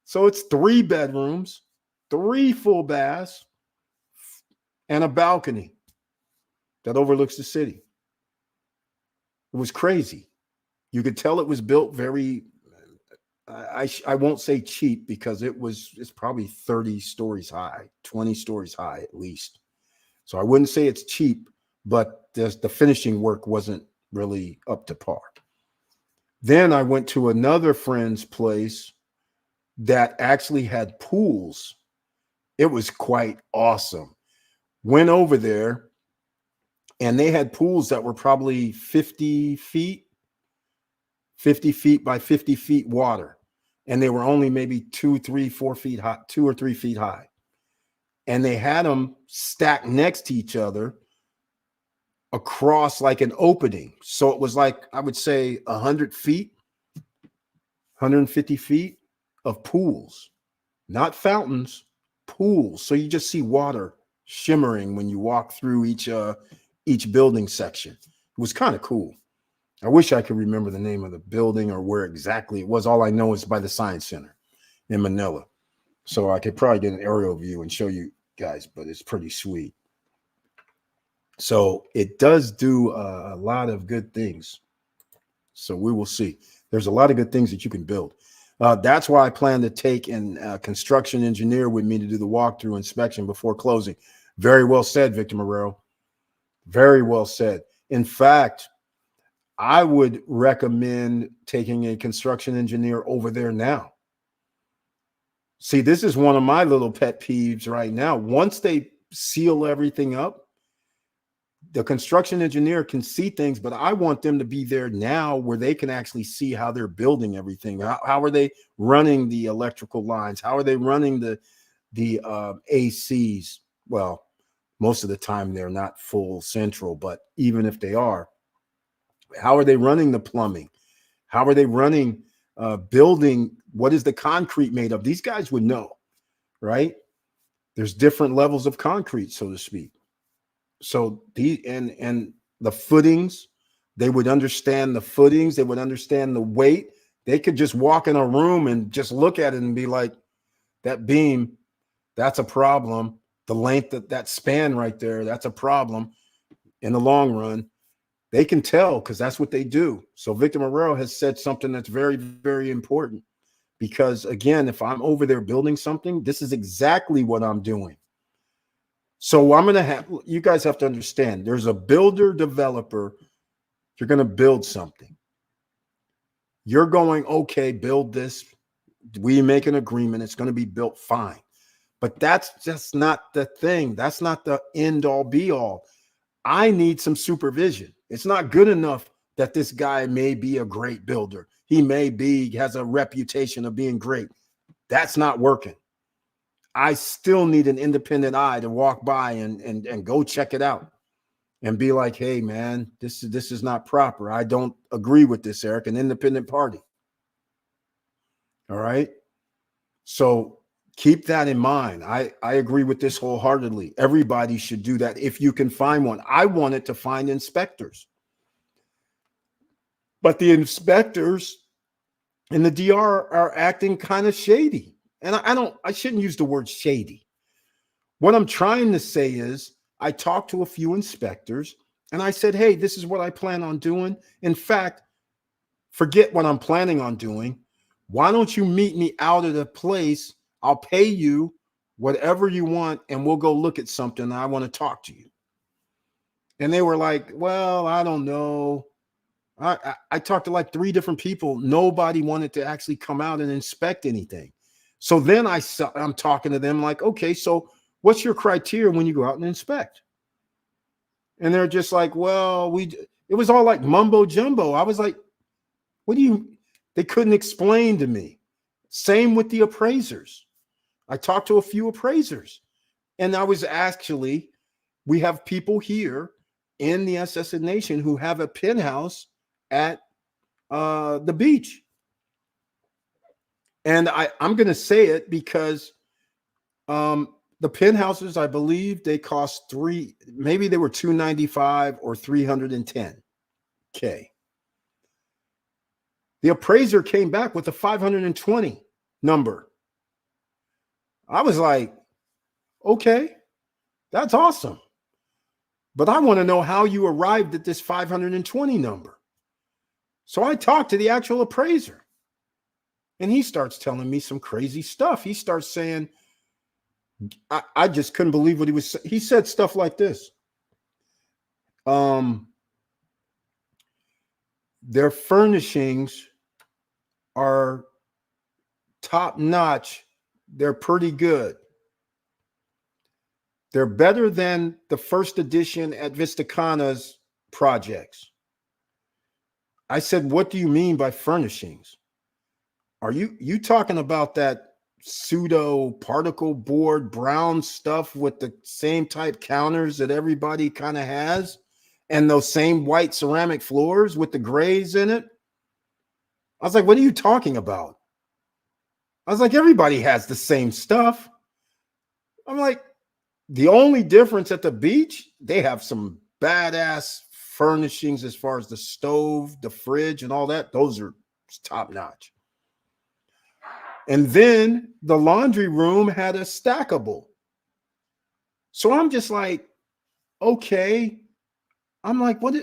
So it's 3 bedrooms, 3 full baths, and a balcony that overlooks the city. It was crazy. You could tell it was built very, I won't say cheap because it's probably 30 stories high, 20 stories high at least. So I wouldn't say it's cheap, but the finishing work wasn't really up to par. Then I went to another friend's place that actually had pools. It was quite awesome. Went over there and they had pools that were probably 50 feet by 50 feet water. And they were only maybe 2, 3, 4 feet high, 2 or 3 feet high. And they had them stacked next to each other across like an opening. So it was like, I would say 100 feet, 150 feet of pools, not fountains, pools. So you just see water shimmering when you walk through each building section. It was kind of cool. I wish I could remember the name of the building or where exactly it was. All I know is by the Science Center in Manila. So I could probably get an aerial view and show you guys, but it's pretty sweet. So it does do a lot of good things. So we will see. There's a lot of good things that you can build. That's why I plan to take a construction engineer with me to do the walkthrough inspection before closing. Very well said, Victor Marrero. Very well said. In fact, I would recommend taking a construction engineer over there now. See, this is one of my little pet peeves right now. Once they seal everything up, the construction engineer can see things, but I want them to be there now where they can actually see how they're building everything. How are they running the electrical lines? How are they running the ACs? Well, most of the time they're not full central, but even if they are, how are they running the plumbing? How are they running building, what is the concrete made of? These guys would know, right? There's different levels of concrete, so to speak. So and the footings, they would understand the footings, they would understand the weight. They could just walk in a room and just look at it and be like, that beam, that's a problem. The length of that span right there, that's a problem in the long run. They can tell because that's what they do. So Victor Marrero has said something that's very, very important, because again, if I'm over there building something, this is exactly what I'm doing. So I'm going to have, you guys have to understand, there's a builder developer. You're going to build something. You're going, okay, build this. We make an agreement. It's going to be built fine. But that's just not the thing. That's not the end all be all. I need some supervision. It's not good enough that this guy may be a great builder. He has a reputation of being great. That's not working. I still need an independent eye to walk by and go check it out and be like, hey, man, this is not proper. I don't agree with this, Eric, an independent party. All right. So keep that in mind. I agree with this wholeheartedly. Everybody should do that if you can find one. I wanted to find inspectors, but the inspectors in the DR are acting kind of shady. And I shouldn't use the word shady. What I'm trying to say is I talked to a few inspectors and I said, hey, this is what I plan on doing. In fact, forget what I'm planning on doing. Why don't you meet me out at a place? I'll pay you whatever you want and we'll go look at something. I want to talk to you. And they were like, well, I don't know. I talked to like 3 different people. Nobody wanted to actually come out and inspect anything. So then I'm talking to them like, okay, so what's your criteria when you go out and inspect? And they're just like, well, it was all like mumbo jumbo. I was like, they couldn't explain to me. Same with the appraisers. I talked to a few appraisers and we have people here in the SS Nation who have a penthouse at the beach. And I'm going to say it because the penthouses, I believe they cost maybe they were $295 or $310K. The appraiser came back with a 520 number. I was like, okay, that's awesome. But I want to know how you arrived at this 520 number. So I talked to the actual appraiser. And he starts telling me some crazy stuff. He starts saying, I just couldn't believe what he was saying. He said stuff like this. Their furnishings are top notch. They're pretty good. They're better than the first edition at Vistacana's projects. I said, what do you mean by furnishings? Are you talking about that pseudo particle board brown stuff with the same type counters that everybody kind of has and those same white ceramic floors with the grays in it? I was like, what are you talking about? I was like, everybody has the same stuff. I'm like, the only difference at the beach, they have some badass furnishings as far as the stove, the fridge, and all that. Those are top notch. And then the laundry room had a stackable. So I'm just like, okay. I'm like, what?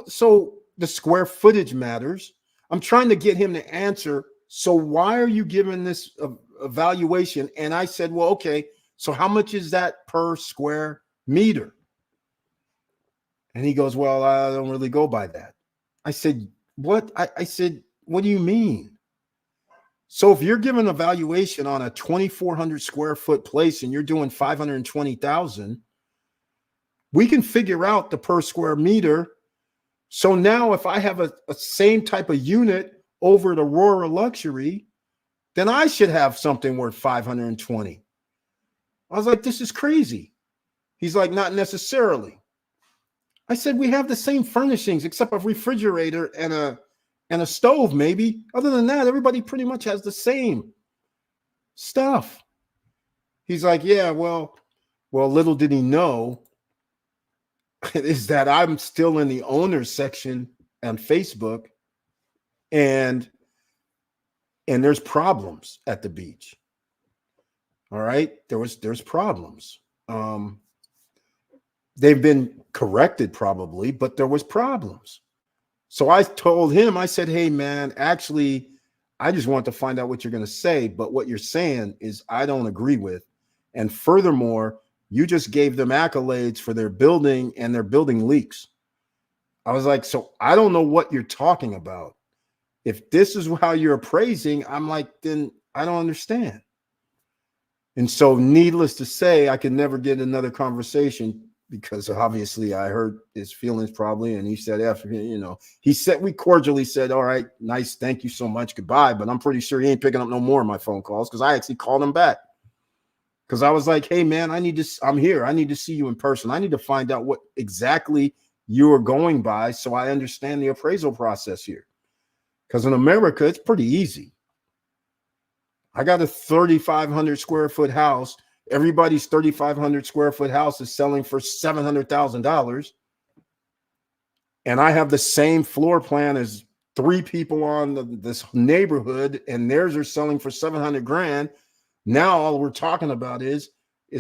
So the square footage matters. I'm trying to get him to answer. So why are you giving this evaluation? And I said, well, okay. So how much is that per square meter? And he goes, well, I don't really go by that. I said, what? I said, what do you mean? So if you're giving a valuation on a 2,400 square foot place and you're doing 520,000, we can figure out the per square meter. So now if I have a same type of unit over at Aurora Luxury, then I should have something worth 520. I was like, this is crazy. He's like, not necessarily. I said, we have the same furnishings except a refrigerator and and a stove, maybe. Other than that, everybody pretty much has the same stuff. He's like, yeah, well, little did he know is that I'm still in the owners section on Facebook, and there's problems at the beach. All right, there's problems. They've been corrected probably, but there was problems. So I told him, I said, hey man, actually, I just want to find out what you're going to say, but what you're saying is I don't agree with. And furthermore, you just gave them accolades for their building, and their building leaks. I was like, so I don't know what you're talking about. If this is how you're appraising, I'm like, then I don't understand. And so needless to say, I could never get another conversation, because obviously I hurt his feelings probably. And he said, after, he said, we cordially said, all right, nice. Thank you so much. Goodbye. But I'm pretty sure he ain't picking up no more of my phone calls, because I actually called him back. Because I was like, hey man, I'm here. I need to see you in person. I need to find out what exactly you are going by, so I understand the appraisal process here. Because in America, it's pretty easy. I got a 3,500 square foot house. Everybody's 3,500 square foot house is selling for $700,000. And I have the same floor plan as 3 people on this neighborhood, and theirs are selling for 700 grand. Now all we're talking about is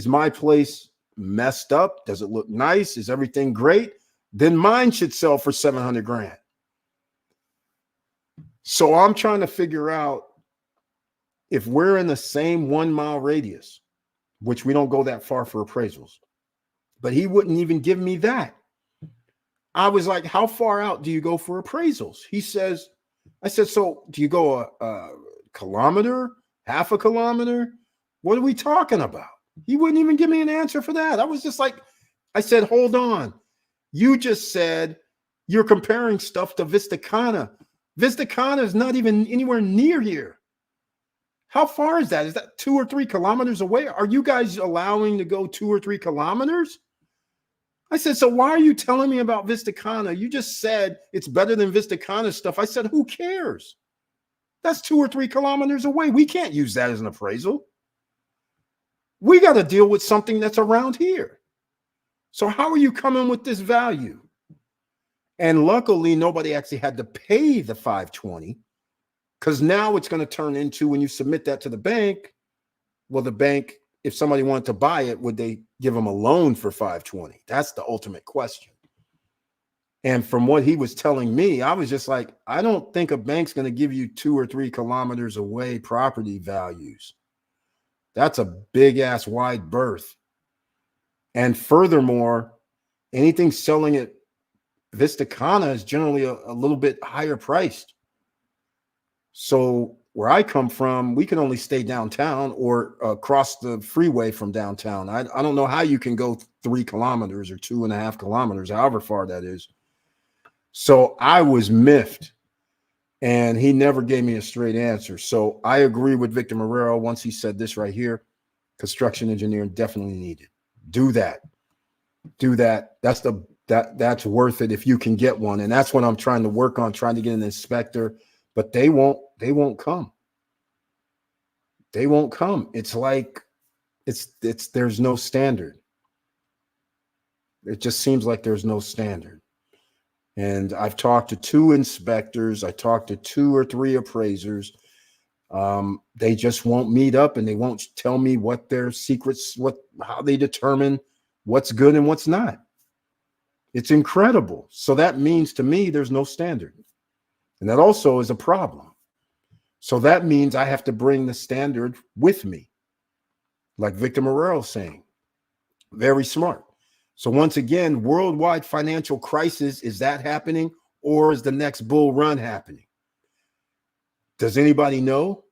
my place messed up? Does it look nice? Is everything great? Then mine should sell for 700 grand. So I'm trying to figure out, if we're in the same 1 mile radius, which we don't go that far for appraisals, but he wouldn't even give me that. I was like, how far out do you go for appraisals? I said, so do you go a kilometer, half a kilometer? What are we talking about? He wouldn't even give me an answer for that. I was just like, I said, hold on. You just said you're comparing stuff to Vista Cana. Vista Cana is not even anywhere near here. How far is that? Is that 2 or 3 kilometers away? Are you guys allowing to go 2 or 3 kilometers? I said, so why are you telling me about Vista Cana? You just said it's better than Vista Cana stuff. I said, who cares? That's 2 or 3 kilometers away. We can't use that as an appraisal. We got to deal with something that's around here. So how are you coming with this value? And luckily, nobody actually had to pay the 520, because now it's going to turn into, when you submit that to the bank, well, the bank, if somebody wanted to buy it, would they give them a loan for 520? That's the ultimate question. And from what he was telling me, I was just like, I don't think a bank's going to give you 2 or 3 kilometers away property values. That's a big ass wide berth. And furthermore, anything selling at Vista Cana is generally a little bit higher priced. So where I come from, we can only stay downtown or across the freeway from downtown. I don't know how you can go 3 kilometers or 2.5 kilometers, however far that is. So I was miffed, and he never gave me a straight answer. So I agree with Victor Marrero once he said this right here: construction engineering definitely needed. Do that. That's worth it if you can get one. And that's what I'm trying to work on, trying to get an inspector, but they won't come. They won't come. It's like there's no standard. It just seems like there's no standard. And I've talked to 2 inspectors. I talked to 2 or 3 appraisers. They just won't meet up, and they won't tell me what their secrets, how they determine what's good and what's not. It's incredible. So that means to me, there's no standard. And that also is a problem. So that means I have to bring the standard with me, like Victor Marrero saying. Very smart. So once again, worldwide financial crisis, is that happening, or is the next bull run happening? Does anybody know?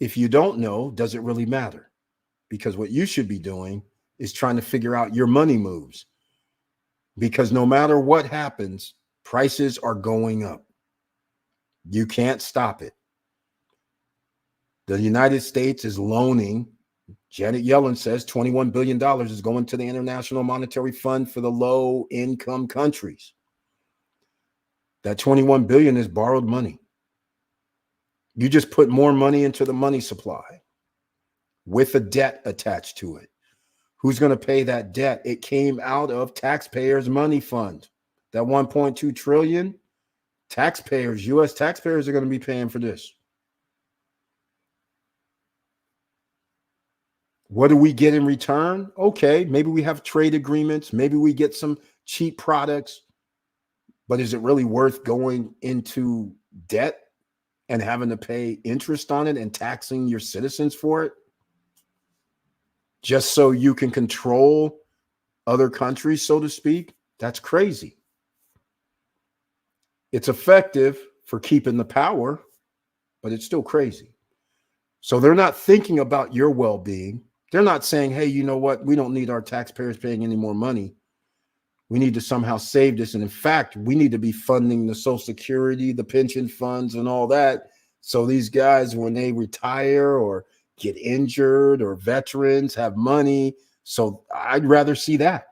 If you don't know, does it really matter? Because what you should be doing is trying to figure out your money moves. Because no matter what happens, prices are going up. You can't stop it. The United States is loaning, Janet Yellen says $21 billion is going to the International Monetary Fund for the low-income countries. That 21 billion is borrowed money. You just put more money into the money supply with a debt attached to it. Who's going to pay that debt? It came out of taxpayers' money fund. That 1.2 trillion, taxpayers, US taxpayers are going to be paying for this. What do we get in return? Okay, maybe we have trade agreements. Maybe we get some cheap products. But is it really worth going into debt and having to pay interest on it and taxing your citizens for it? Just so you can control other countries, so to speak? That's crazy. It's effective for keeping the power, but it's still crazy. So they're not thinking about your well-being. They're not saying, hey, you know what? We don't need our taxpayers paying any more money. We need to somehow save this. And in fact, we need to be funding the Social Security, the pension funds, and all that. So these guys, when they retire or get injured or veterans have money. So I'd rather see that.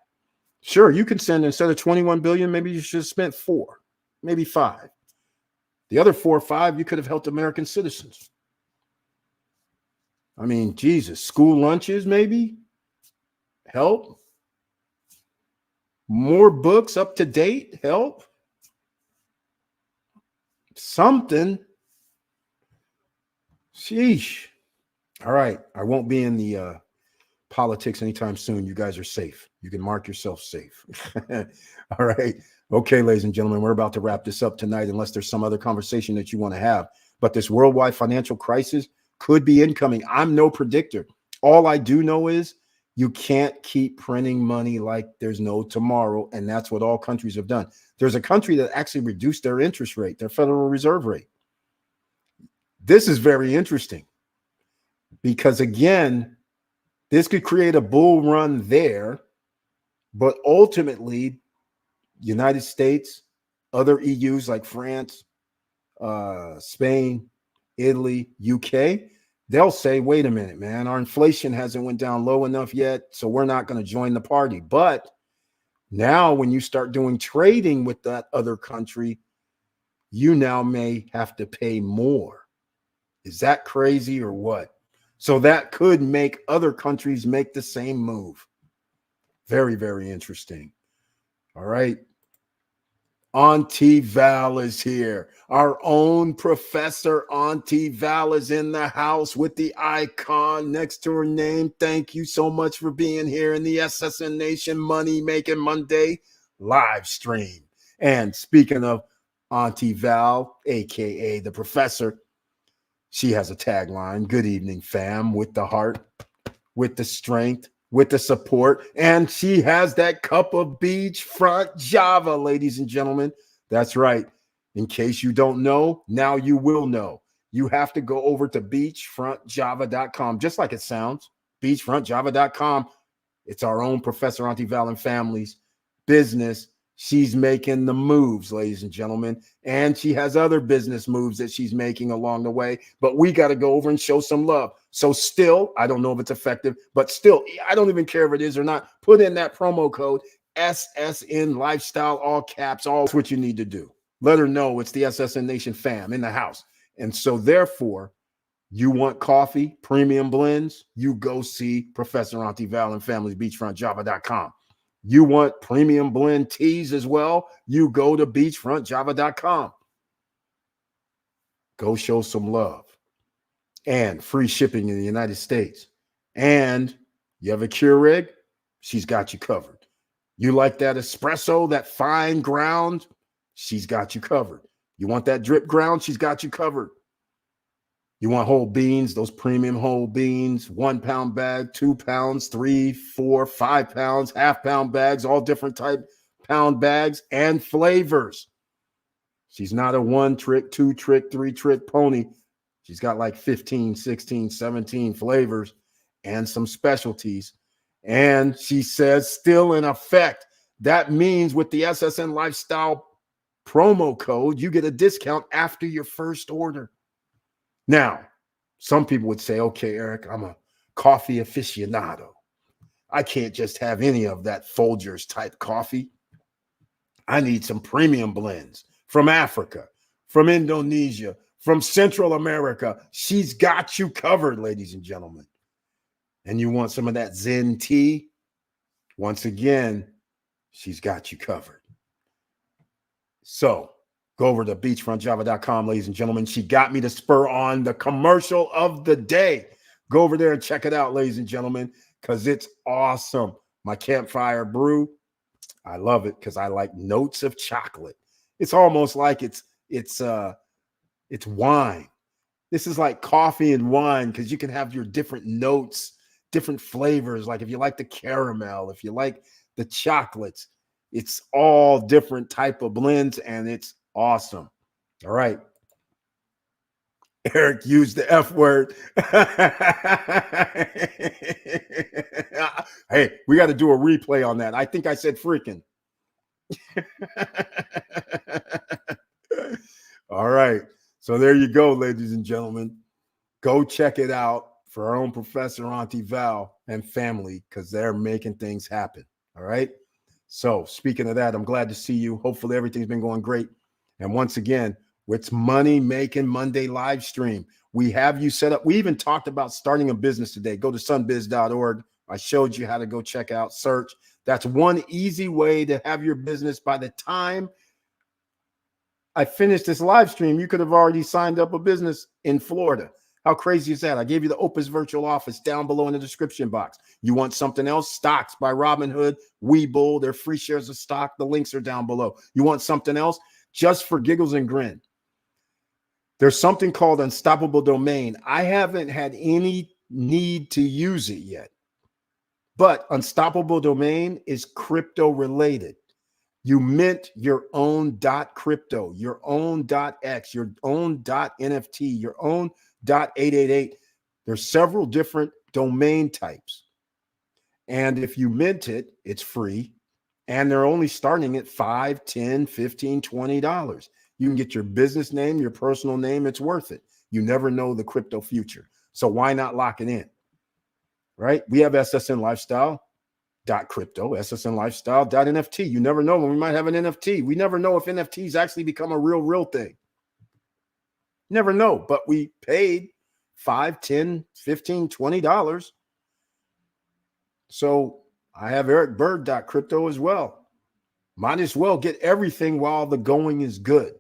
Sure, you can send, instead of 21 billion, maybe you should have spent 4, maybe 5. The other 4 or 5, you could have helped American citizens. I mean, Jesus, school lunches, maybe help. More books up to date, help. Something. Sheesh. All right. I won't be in the politics anytime soon. You guys are safe. You can mark yourself safe. All right. Okay, ladies and gentlemen, we're about to wrap this up tonight, unless there's some other conversation that you want to have. But this worldwide financial crisis could be incoming. I'm no predictor. All I do know is you can't keep printing money like there's no tomorrow. And that's what all countries have done. There's a country that actually reduced their interest rate, their Federal Reserve rate. This is very interesting because, again, this could create a bull run there. But ultimately, United States, other EUs like France, Spain, Italy, UK, they'll say, wait a minute, man, our inflation hasn't went down low enough yet, so we're not going to join the party. But now when you start doing trading with that other country, you now may have to pay more. Is that crazy or what? So that could make other countries make the same move. Very, very interesting. All right. Auntie Val is here. Our own Professor Auntie Val is in the house with the icon next to her name. Thank you so much for being here in the SSN Nation Money Making Monday live stream. And speaking of Auntie Val, aka the Professor, she has a tagline: good evening, fam, with the heart, with the strength, with the support, and she has that cup of beachfront Java, ladies and gentlemen. That's right. In case you don't know, now you will know. You have to go over to beachfrontjava.com, just like it sounds, beachfrontjava.com. It's our own Professor Auntie Val and family's business. She's making the moves, ladies and gentlemen, and she has other business moves that she's making along the way, but we got to go over and show some love. So still, I don't know if it's effective, but still, I don't even care if it is or not. Put in that promo code SSN Lifestyle, all caps, all what you need to do. Let her know it's the SSN Nation fam in the house. And so therefore, you want coffee, premium blends, you go see Professor Auntie Val and family's beachfrontjava.com. You want premium blend teas as well, you go to beachfrontjava.com. Go show some love. And free shipping in the United States. And you have a Keurig, she's got you covered. You like that espresso, that fine ground, she's got you covered. You want that drip ground, she's got you covered. You want whole beans, those premium whole beans, 1 pound bag, 2 pounds, 3, 4, 5 pounds, half-pound bags, all different type pound bags and flavors. She's not a 1-trick, 2-trick, 3-trick pony. She's got like 15, 16, 17 flavors and some specialties. And she says still in effect. That means with the SSN Lifestyle promo code, you get a discount after your first order. Now, some people would say, okay, Eric, I'm a coffee aficionado. I can't just have any of that Folgers type coffee. I need some premium blends from Africa, from Indonesia, from Central America. She's got you covered, ladies and gentlemen. And you want some of that Zen tea? Once again, she's got you covered. So go over to beachfrontjava.com, ladies and gentlemen. She got me to spur on the commercial of the day. Go over there and check it out, ladies and gentlemen, because it's awesome. My campfire brew, I love it because I like notes of chocolate. It's almost like it's wine. This is like coffee and wine because you can have your different notes, different flavors. Like if you like the caramel, if you like the chocolates, it's all different type of blends and it's awesome. All right. Eric used the F word. Hey, we got to do a replay on that. I think I said freaking. All right. So there you go, ladies and gentlemen. Go check it out for our own Professor Auntie Val and family because they're making things happen. All right. So speaking of that, I'm glad to see you. Hopefully everything's been going great. And once again, it's Money Making Monday live stream. We have you set up. We even talked about starting a business today. Go to sunbiz.org. I showed you how to go check out search. That's one easy way to have your business. By the time I finished this live stream, you could have already signed up a business in Florida. How crazy is that? I gave you the Opus virtual office down below in the description box. You want something else? Stocks by Robinhood, Webull, they're free shares of stock. The links are down below. You want something else? Just for giggles and grin. There's something called Unstoppable Domain. I haven't had any need to use it yet, but Unstoppable Domain is crypto related. You mint your own .crypto, your own .x, your own .nft, your own .888. There's several different domain types. And if you mint it, it's free. And they're only starting at $5, $10, $15, $20. You can get your business name, your personal name. It's worth it. You never know the crypto future. So why not lock it in? Right? We have SSN Lifestyle.crypto, SSN Lifestyle.nft. You never know when we might have an NFT. We never know if NFTs actually become a real thing. Never know. But we paid $5, $10, $15, $20. So I have ericbird.crypto as well. Might as well get everything while the going is good.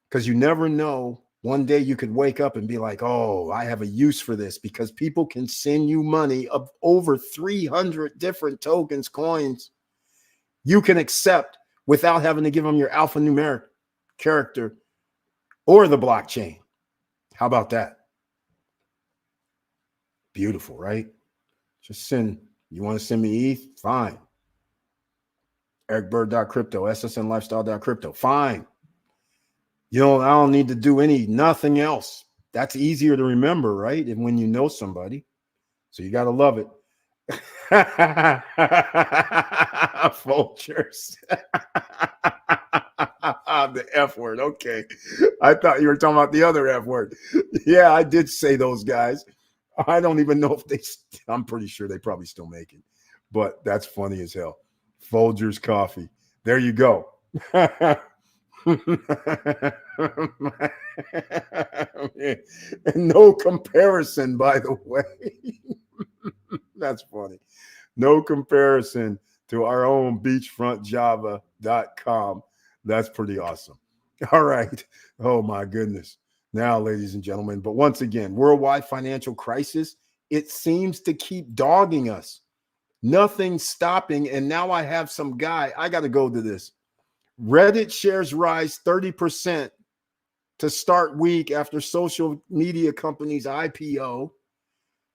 Because you never know. One day you could wake up and be like, oh, I have a use for this, because people can send you money of over 300 different tokens, coins you can accept without having to give them your alphanumeric character or the blockchain. How about that? Beautiful, right? Just send. You want to send me ETH? Fine. ericbird.crypto, ssnlifestyle.crypto. Fine. I don't need to do nothing else. That's easier to remember, right? And when you know somebody. So you got to love it. Vultures. The F word. Okay. I thought you were talking about the other F word. Yeah, I did say those guys. I don't even know if I'm pretty sure they probably still make it. But that's funny as hell. Folgers coffee. There you go. No comparison, by the way. That's funny. No comparison to our own beachfrontjava.com. That's pretty awesome. All right. Oh, my goodness. Now, ladies and gentlemen, but once again, worldwide financial crisis, it seems to keep dogging us. Nothing's stopping. And now I have some guy. I got to go to this. Reddit shares rise 30% to start week after social media companies IPO.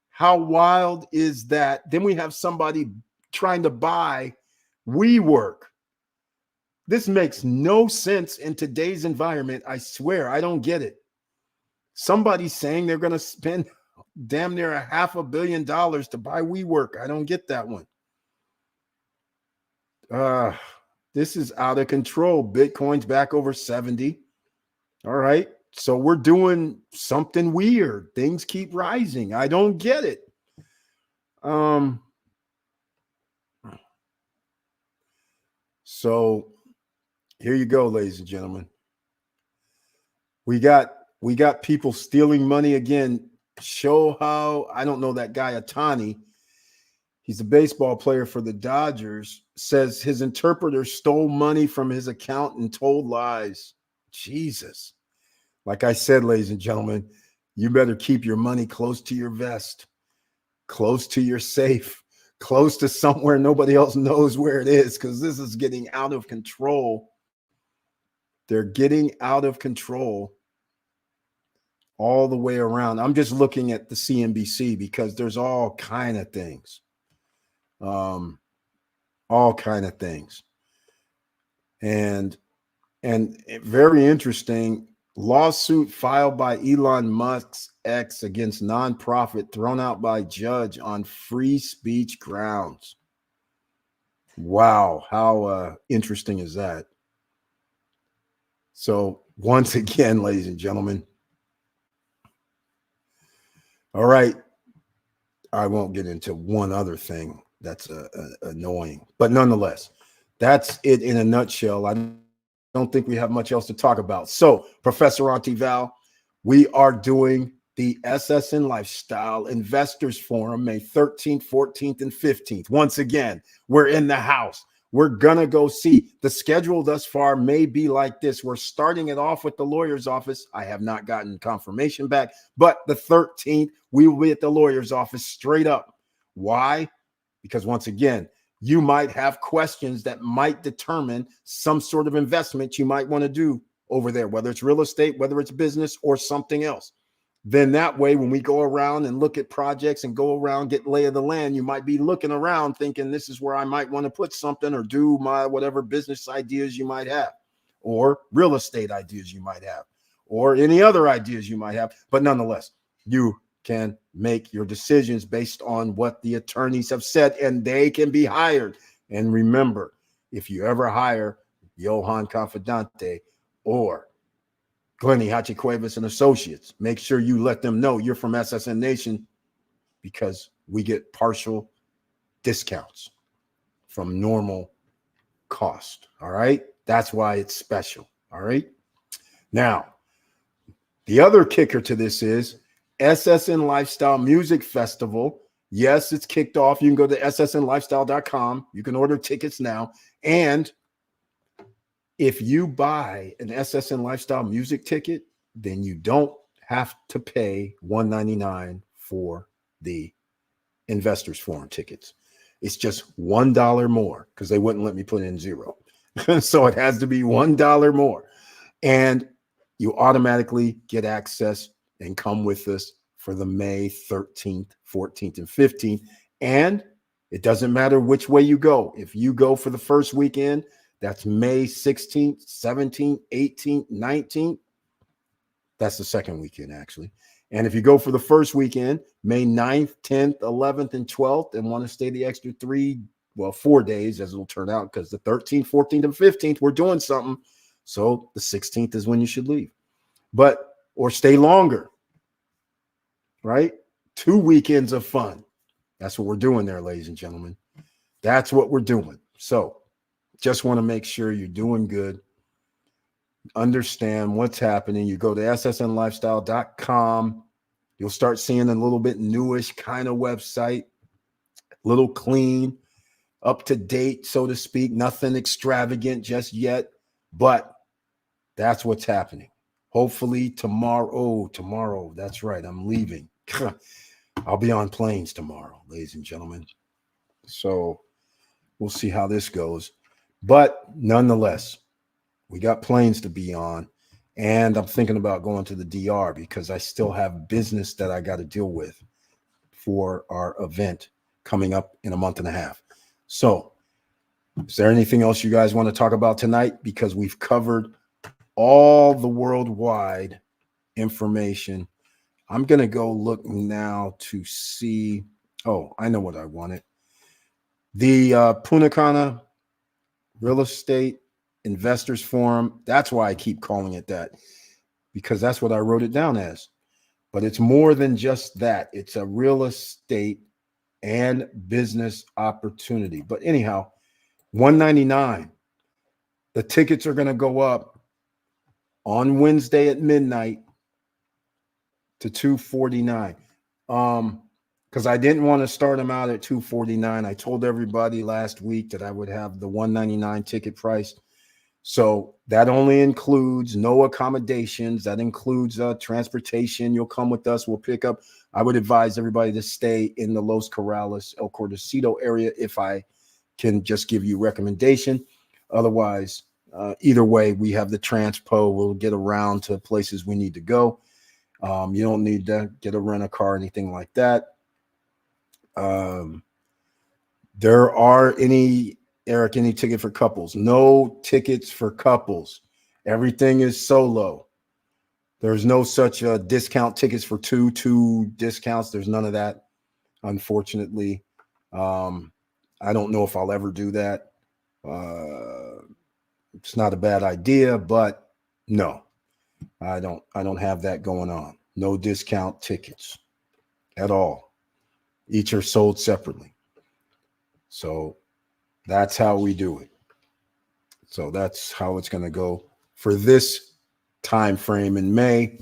How wild is that? Then we have somebody trying to buy WeWork. This makes no sense in today's environment. I swear, I don't get it. Somebody's saying they're going to spend damn near $500 million to buy WeWork. I don't get that one. This is out of control. Bitcoin's back over 70. All right. So we're doing something weird. Things keep rising. I don't get it. So here you go, ladies and gentlemen. We got people stealing money again. Show how, I don't know that guy Atani. He's a baseball player for the Dodgers, says his interpreter stole money from his account and told lies. Jesus. Like I said, ladies and gentlemen, you better keep your money close to your vest, close to your safe, close to somewhere nobody else knows where it is, because this is getting out of control. They're getting out of control all the way around. I'm just looking at the CNBC because there's all kind of things. All kind of things. And very interesting, lawsuit filed by Elon Musk's ex against nonprofit thrown out by judge on free speech grounds. Wow, how interesting is that? So once again, ladies and gentlemen, all right, I won't get into one other thing that's annoying, but nonetheless, that's it in a nutshell. I don't think we have much else to talk about. So, Professor Auntie Val, we are doing the SSN Lifestyle Investors Forum May 13th, 14th, and 15th. Once again, we're in the house. We're going to go see. The schedule thus far may be like this. We're starting it off with the lawyer's office. I have not gotten confirmation back, but the 13th, we will be at the lawyer's office straight up. Why? Because once again, you might have questions that might determine some sort of investment you might want to do over there, whether it's real estate, whether it's business or something else. Then that way, when we go around and look at projects and go around, get lay of the land, you might be looking around thinking this is where I might want to put something or do my whatever business ideas you might have, or real estate ideas you might have, or any other ideas you might have. But nonetheless, you can make your decisions based on what the attorneys have said, and they can be hired. And remember, if you ever hire Johan Confidante or Glenny Hachicuevas and Associates, make sure you let them know you're from SSN Nation, because we get partial discounts from normal cost. All right. That's why it's special. All right. Now, the other kicker to this is SSN Lifestyle Music Festival. Yes, it's kicked off. You can go to ssnlifestyle.com. You can order tickets now. And if you buy an SSN Lifestyle music ticket, then you don't have to pay $1.99 for the Investors Forum tickets. It's just $1 more, because they wouldn't let me put in zero. So it has to be $1 more. And you automatically get access and come with us for the May 13th, 14th, and 15th. And it doesn't matter which way you go. If you go for the first weekend, that's May 16th, 17th, 18th, 19th. That's the second weekend, actually. And if you go for the first weekend, May 9th, 10th, 11th, and 12th, and want to stay the extra 4 days, as it'll turn out, because the 13th, 14th, and 15th, we're doing something. So the 16th is when you should leave. Or stay longer, right? 2 weekends of fun. That's what we're doing there, ladies and gentlemen. That's what we're doing. So just want to make sure you're doing good. Understand what's happening. You go to ssnlifestyle.com. You'll start seeing a little bit newish kind of website, little clean, up to date, so to speak. Nothing extravagant just yet, but that's what's happening. Hopefully tomorrow. That's right. I'm leaving. I'll be on planes tomorrow, ladies and gentlemen. So we'll see how this goes. But nonetheless, we got planes to be on, and I'm thinking about going to the DR because I still have business that I got to deal with for our event coming up in a month and a half. So is there anything else you guys want to talk about tonight? Because we've covered all the worldwide information. I'm going to go look now to see. Oh, I know what I wanted. The Punta Cana Real Estate Investors Forum. That's why I keep calling it that, because that's what I wrote it down as. But it's more than just that. It's a real estate and business opportunity. But anyhow, $199. The tickets are going to go up on Wednesday at midnight to $249. Because I didn't want to start them out at $249. I told everybody last week that I would have the $199 ticket price. So that only includes no accommodations. That includes transportation. You'll come with us. We'll pick up. I would advise everybody to stay in the Los Corrales, El Cordocito area if I can just give you recommendation. Otherwise, either way, we have the transpo. We'll get around to places we need to go. You don't need to get a rent-a-car or anything like that. There are any ticket for couples? No tickets for couples. Everything is solo. There's no such discount tickets for two discounts. There's none of that, unfortunately. I don't know if I'll ever do that. It's not a bad idea, but no, I don't have that going on. No discount tickets at all. Each are sold separately. So that's how we do it. So that's how it's going to go for this time frame in May.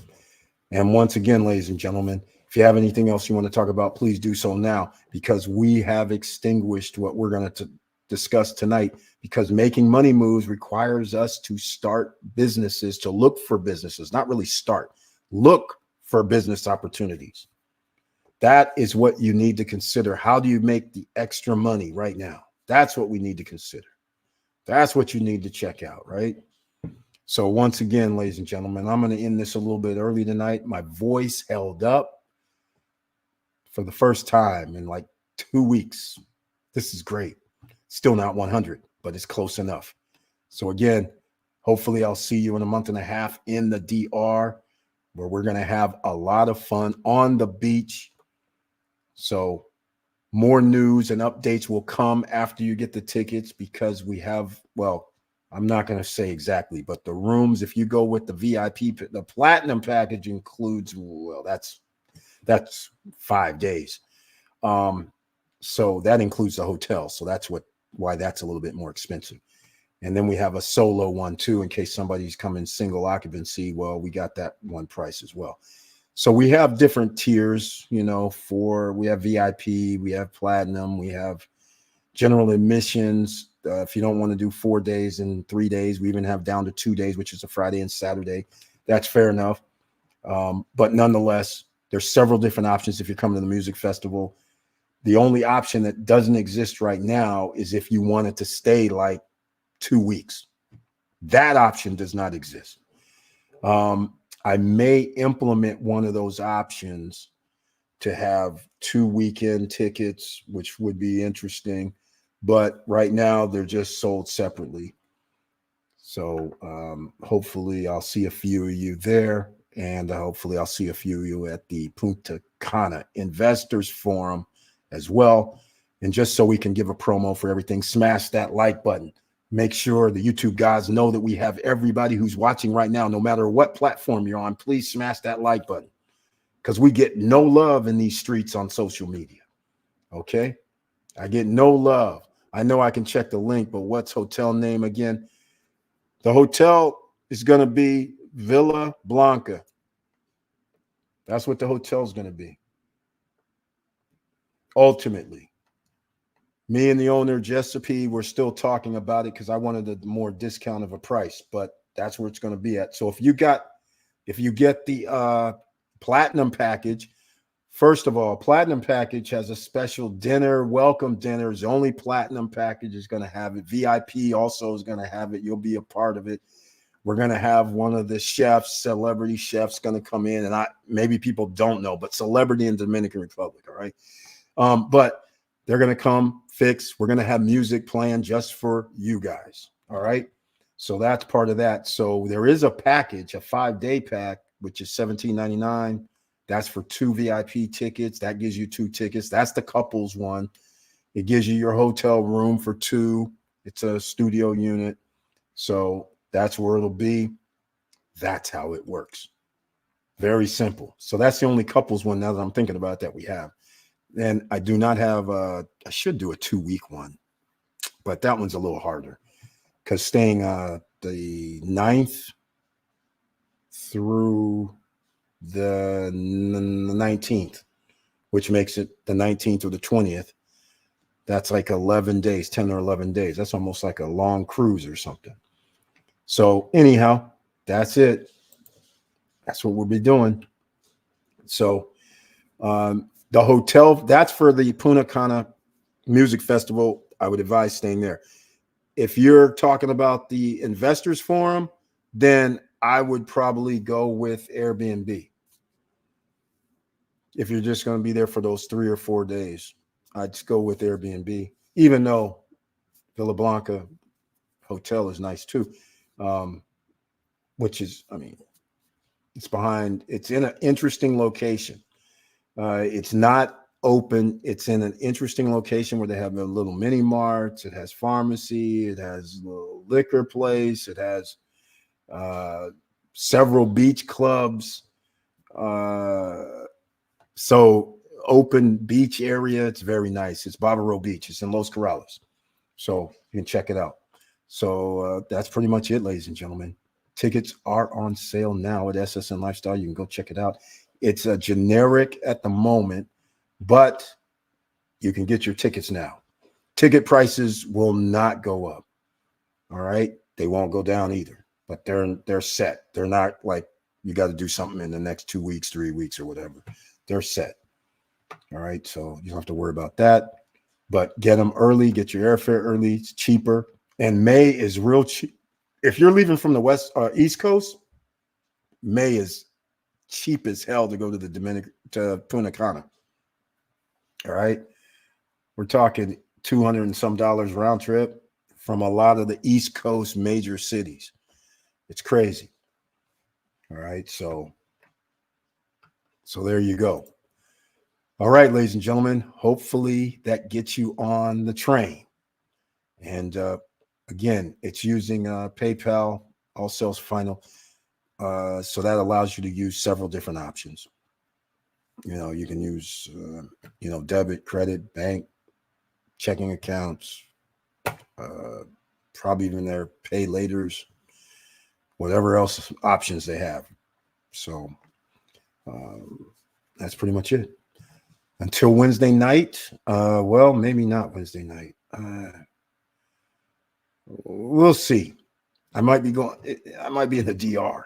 And once again, ladies and gentlemen, if you have anything else you want to talk about, please do so now, because we have extinguished what we're going to discuss tonight, because making money moves requires us to start businesses, to look for businesses, not really start, look for business opportunities. That is what you need to consider. How do you make the extra money right now? That's what we need to consider. That's what you need to check out, right? So once again, ladies and gentlemen, I'm going to end this a little bit early tonight. My voice held up for the first time in like 2 weeks. This is great. Still not 100, but it's close enough. So again, hopefully I'll see you in a month and a half in the DR, where we're going to have a lot of fun on the beach. So more news and updates will come after you get the tickets, because we have, well, I'm not going to say exactly, but the rooms, if you go with the VIP, the platinum package includes, well, that's 5 days. So that includes the hotel. So that's why that's a little bit more expensive. And then we have a solo one too, in case somebody's coming single occupancy. Well, we got that one price as well. So we have different tiers, we have VIP, we have platinum, we have general admissions. If you don't want to do 4 days and 3 days, we even have down to 2 days, which is a Friday and Saturday. That's fair enough. But nonetheless, there's several different options if you're coming to the music festival. The only option that doesn't exist right now is if you wanted to stay like 2 weeks. That option does not exist. I may implement one of those options to have 2 weekend tickets, which would be interesting. But right now, they're just sold separately. So hopefully I'll see a few of you there. And hopefully I'll see a few of you at the Punta Cana Investors Forum as well. And just so we can give a promo for everything, smash that like button. Make sure the YouTube guys know that we have everybody who's watching right now, no matter what platform you're on. Please smash that like button, because we get no love in these streets on social media. Okay? I get no love. I know I can check the link, but what's hotel name again? The hotel is going to be Villa Blanca. That's what the hotel is going to be. Ultimately. Me and the owner, Giuseppe, we're still talking about it, because I wanted a more discount of a price, but that's where it's going to be at. So if you get the platinum package, first of all, platinum package has a special dinner, welcome dinner. It's the only platinum package is going to have it. VIP also is going to have it. You'll be a part of it. We're going to have one of the chefs, celebrity chefs, going to come in, and maybe people don't know, but celebrity in Dominican Republic. All right. But they're going to come fix. We're going to have music playing just for you guys. All right. So that's part of that. So there is a package, a 5-day pack, which is $17.99. That's for 2 VIP tickets. That gives you 2 tickets. That's the couples one. It gives you your hotel room for 2. It's a studio unit. So that's where it'll be. That's how it works. Very simple. So that's the only couples one, now that I'm thinking about, that we have. And I do not have I should do a 2-week one, but that one's a little harder, because staying the 9th through the 19th, which makes it the 19th or the 20th. That's like 11 days, 10 or 11 days. That's almost like a long cruise or something. So anyhow, that's it. That's what we'll be doing. So the hotel, that's for the Punta Cana Music Festival. I would advise staying there. If you're talking about the investors forum, then I would probably go with Airbnb. If you're just going to be there for those 3 or 4 days, I'd just go with Airbnb, even though Villa Blanca Hotel is nice too. Which is, I mean, it's in an interesting location. It's not open. It's in an interesting location where they have a little mini marts. It has pharmacy. It has a little liquor place. It has several beach clubs. So open beach area. It's very nice. It's Bavaro Beach. It's in Los Corrales. So you can check it out. So that's pretty much it, ladies and gentlemen. Tickets are on sale now at SSN Lifestyle. You can go check it out. It's a generic at the moment, but you can get your tickets now. Ticket prices will not go up. All right. They won't go down either, but they're set. They're not like you got to do something in the next 2 weeks, 3 weeks, or whatever. They're set. All right. So you don't have to worry about that. But get them early, get your airfare early. It's cheaper. And May is real cheap. If you're leaving from the East Coast, May is cheap as hell to go to to Punta Cana. All right. We're talking $200 and some round trip from a lot of the East Coast major cities. It's crazy. All right. So there you go. All right, ladies and gentlemen, hopefully that gets you on the train. And again, it's using PayPal, all sales final. So that allows you to use several different options. You know, you can use, debit, credit, bank, checking accounts, probably even their pay laters, whatever else options they have. So that's pretty much it. Until Wednesday night. Well, maybe not Wednesday night. We'll see. I might be in the DR.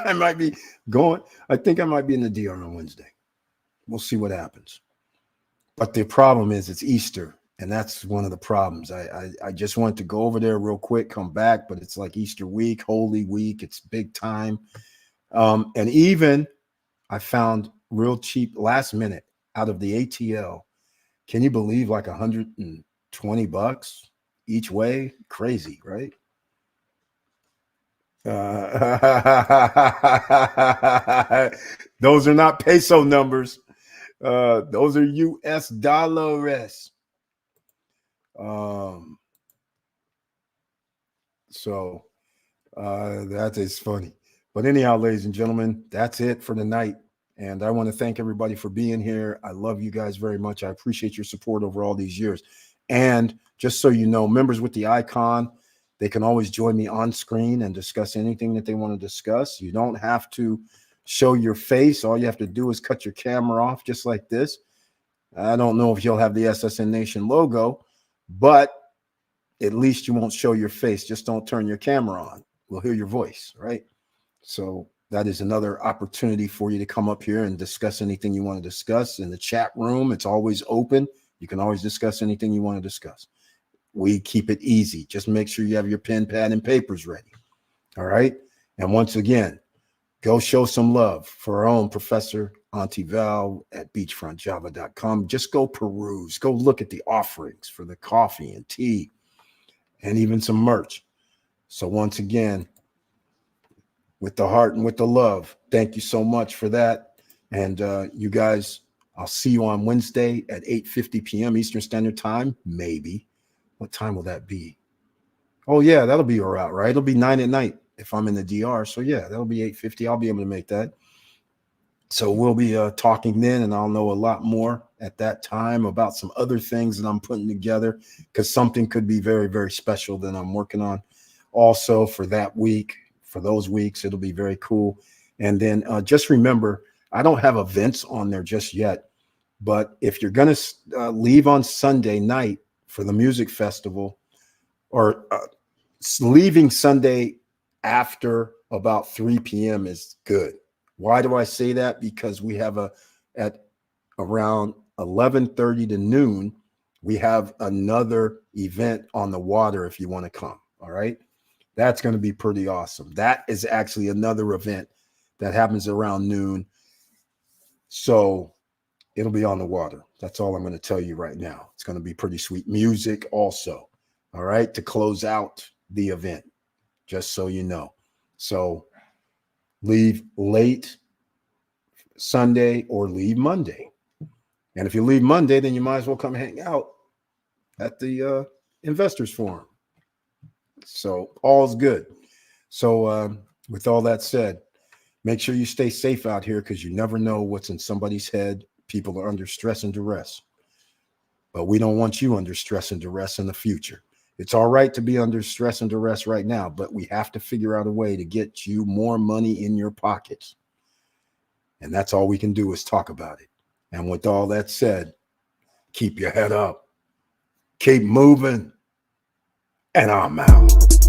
I might be going. I think I might be in the DR on Wednesday. We'll see what happens. But the problem is it's Easter, and that's one of the problems. I just wanted to go over there real quick, come back, but it's like Easter week, Holy Week. It's big time. And even I found real cheap last minute out of the ATL. Can you believe like $120 each way? Crazy, right? Those are not peso numbers. Those are US dollars. So that is funny. But anyhow, ladies and gentlemen, that's it for the night. And I want to thank everybody for being here. I love you guys very much. I appreciate your support over all these years. And just so you know, members with the icon, they can always join me on screen and discuss anything that they want to discuss. You don't have to show your face. All you have to do is cut your camera off just like this. I don't know if you'll have the SSN Nation logo, but at least you won't show your face. Just don't turn your camera on. We'll hear your voice, right? So that is another opportunity for you to come up here and discuss anything you want to discuss in the chat room. It's always open. You can always discuss anything you want to discuss. We keep it easy. Just make sure you have your pen, pad, and papers ready. All right. And once again, go show some love for our own Professor Auntie Val at beachfrontjava.com. Just go peruse. Go look at the offerings for the coffee and tea and even some merch. So once again, with the heart and with the love, thank you so much for that. And you guys, I'll see you on Wednesday at 8:50 p.m. Eastern Standard Time, maybe. What time will that be? Oh, yeah, that'll be all right. It'll be 9 at night if I'm in the DR. So, yeah, that'll be 8:50. I'll be able to make that. So we'll be talking then, and I'll know a lot more at that time about some other things that I'm putting together, because something could be very, very special that I'm working on also for that week for those weeks. It'll be very cool. And then just remember, I don't have events on there just yet, but if you're going to leave on Sunday night for the music festival, or leaving Sunday after about 3 p.m. is good. Why do I say that? Because we have at around 11:30 to noon, we have another event on the water if you want to come. All right. That's going to be pretty awesome. That is actually another event that happens around noon. So it'll be on the water. That's all I'm going to tell you right now. It's going to be pretty sweet music also. All right. To close out the event, just so you know. So leave late Sunday or leave Monday. And if you leave Monday, then you might as well come hang out at the investors forum. So all's good. So with all that said, make sure you stay safe out here, because you never know what's in somebody's head. People are under stress and duress, but we don't want you under stress and duress in the future. It's all right to be under stress and duress right now, but we have to figure out a way to get you more money in your pockets. And that's all we can do is talk about it. And with all that said, keep your head up, keep moving, and I'm out.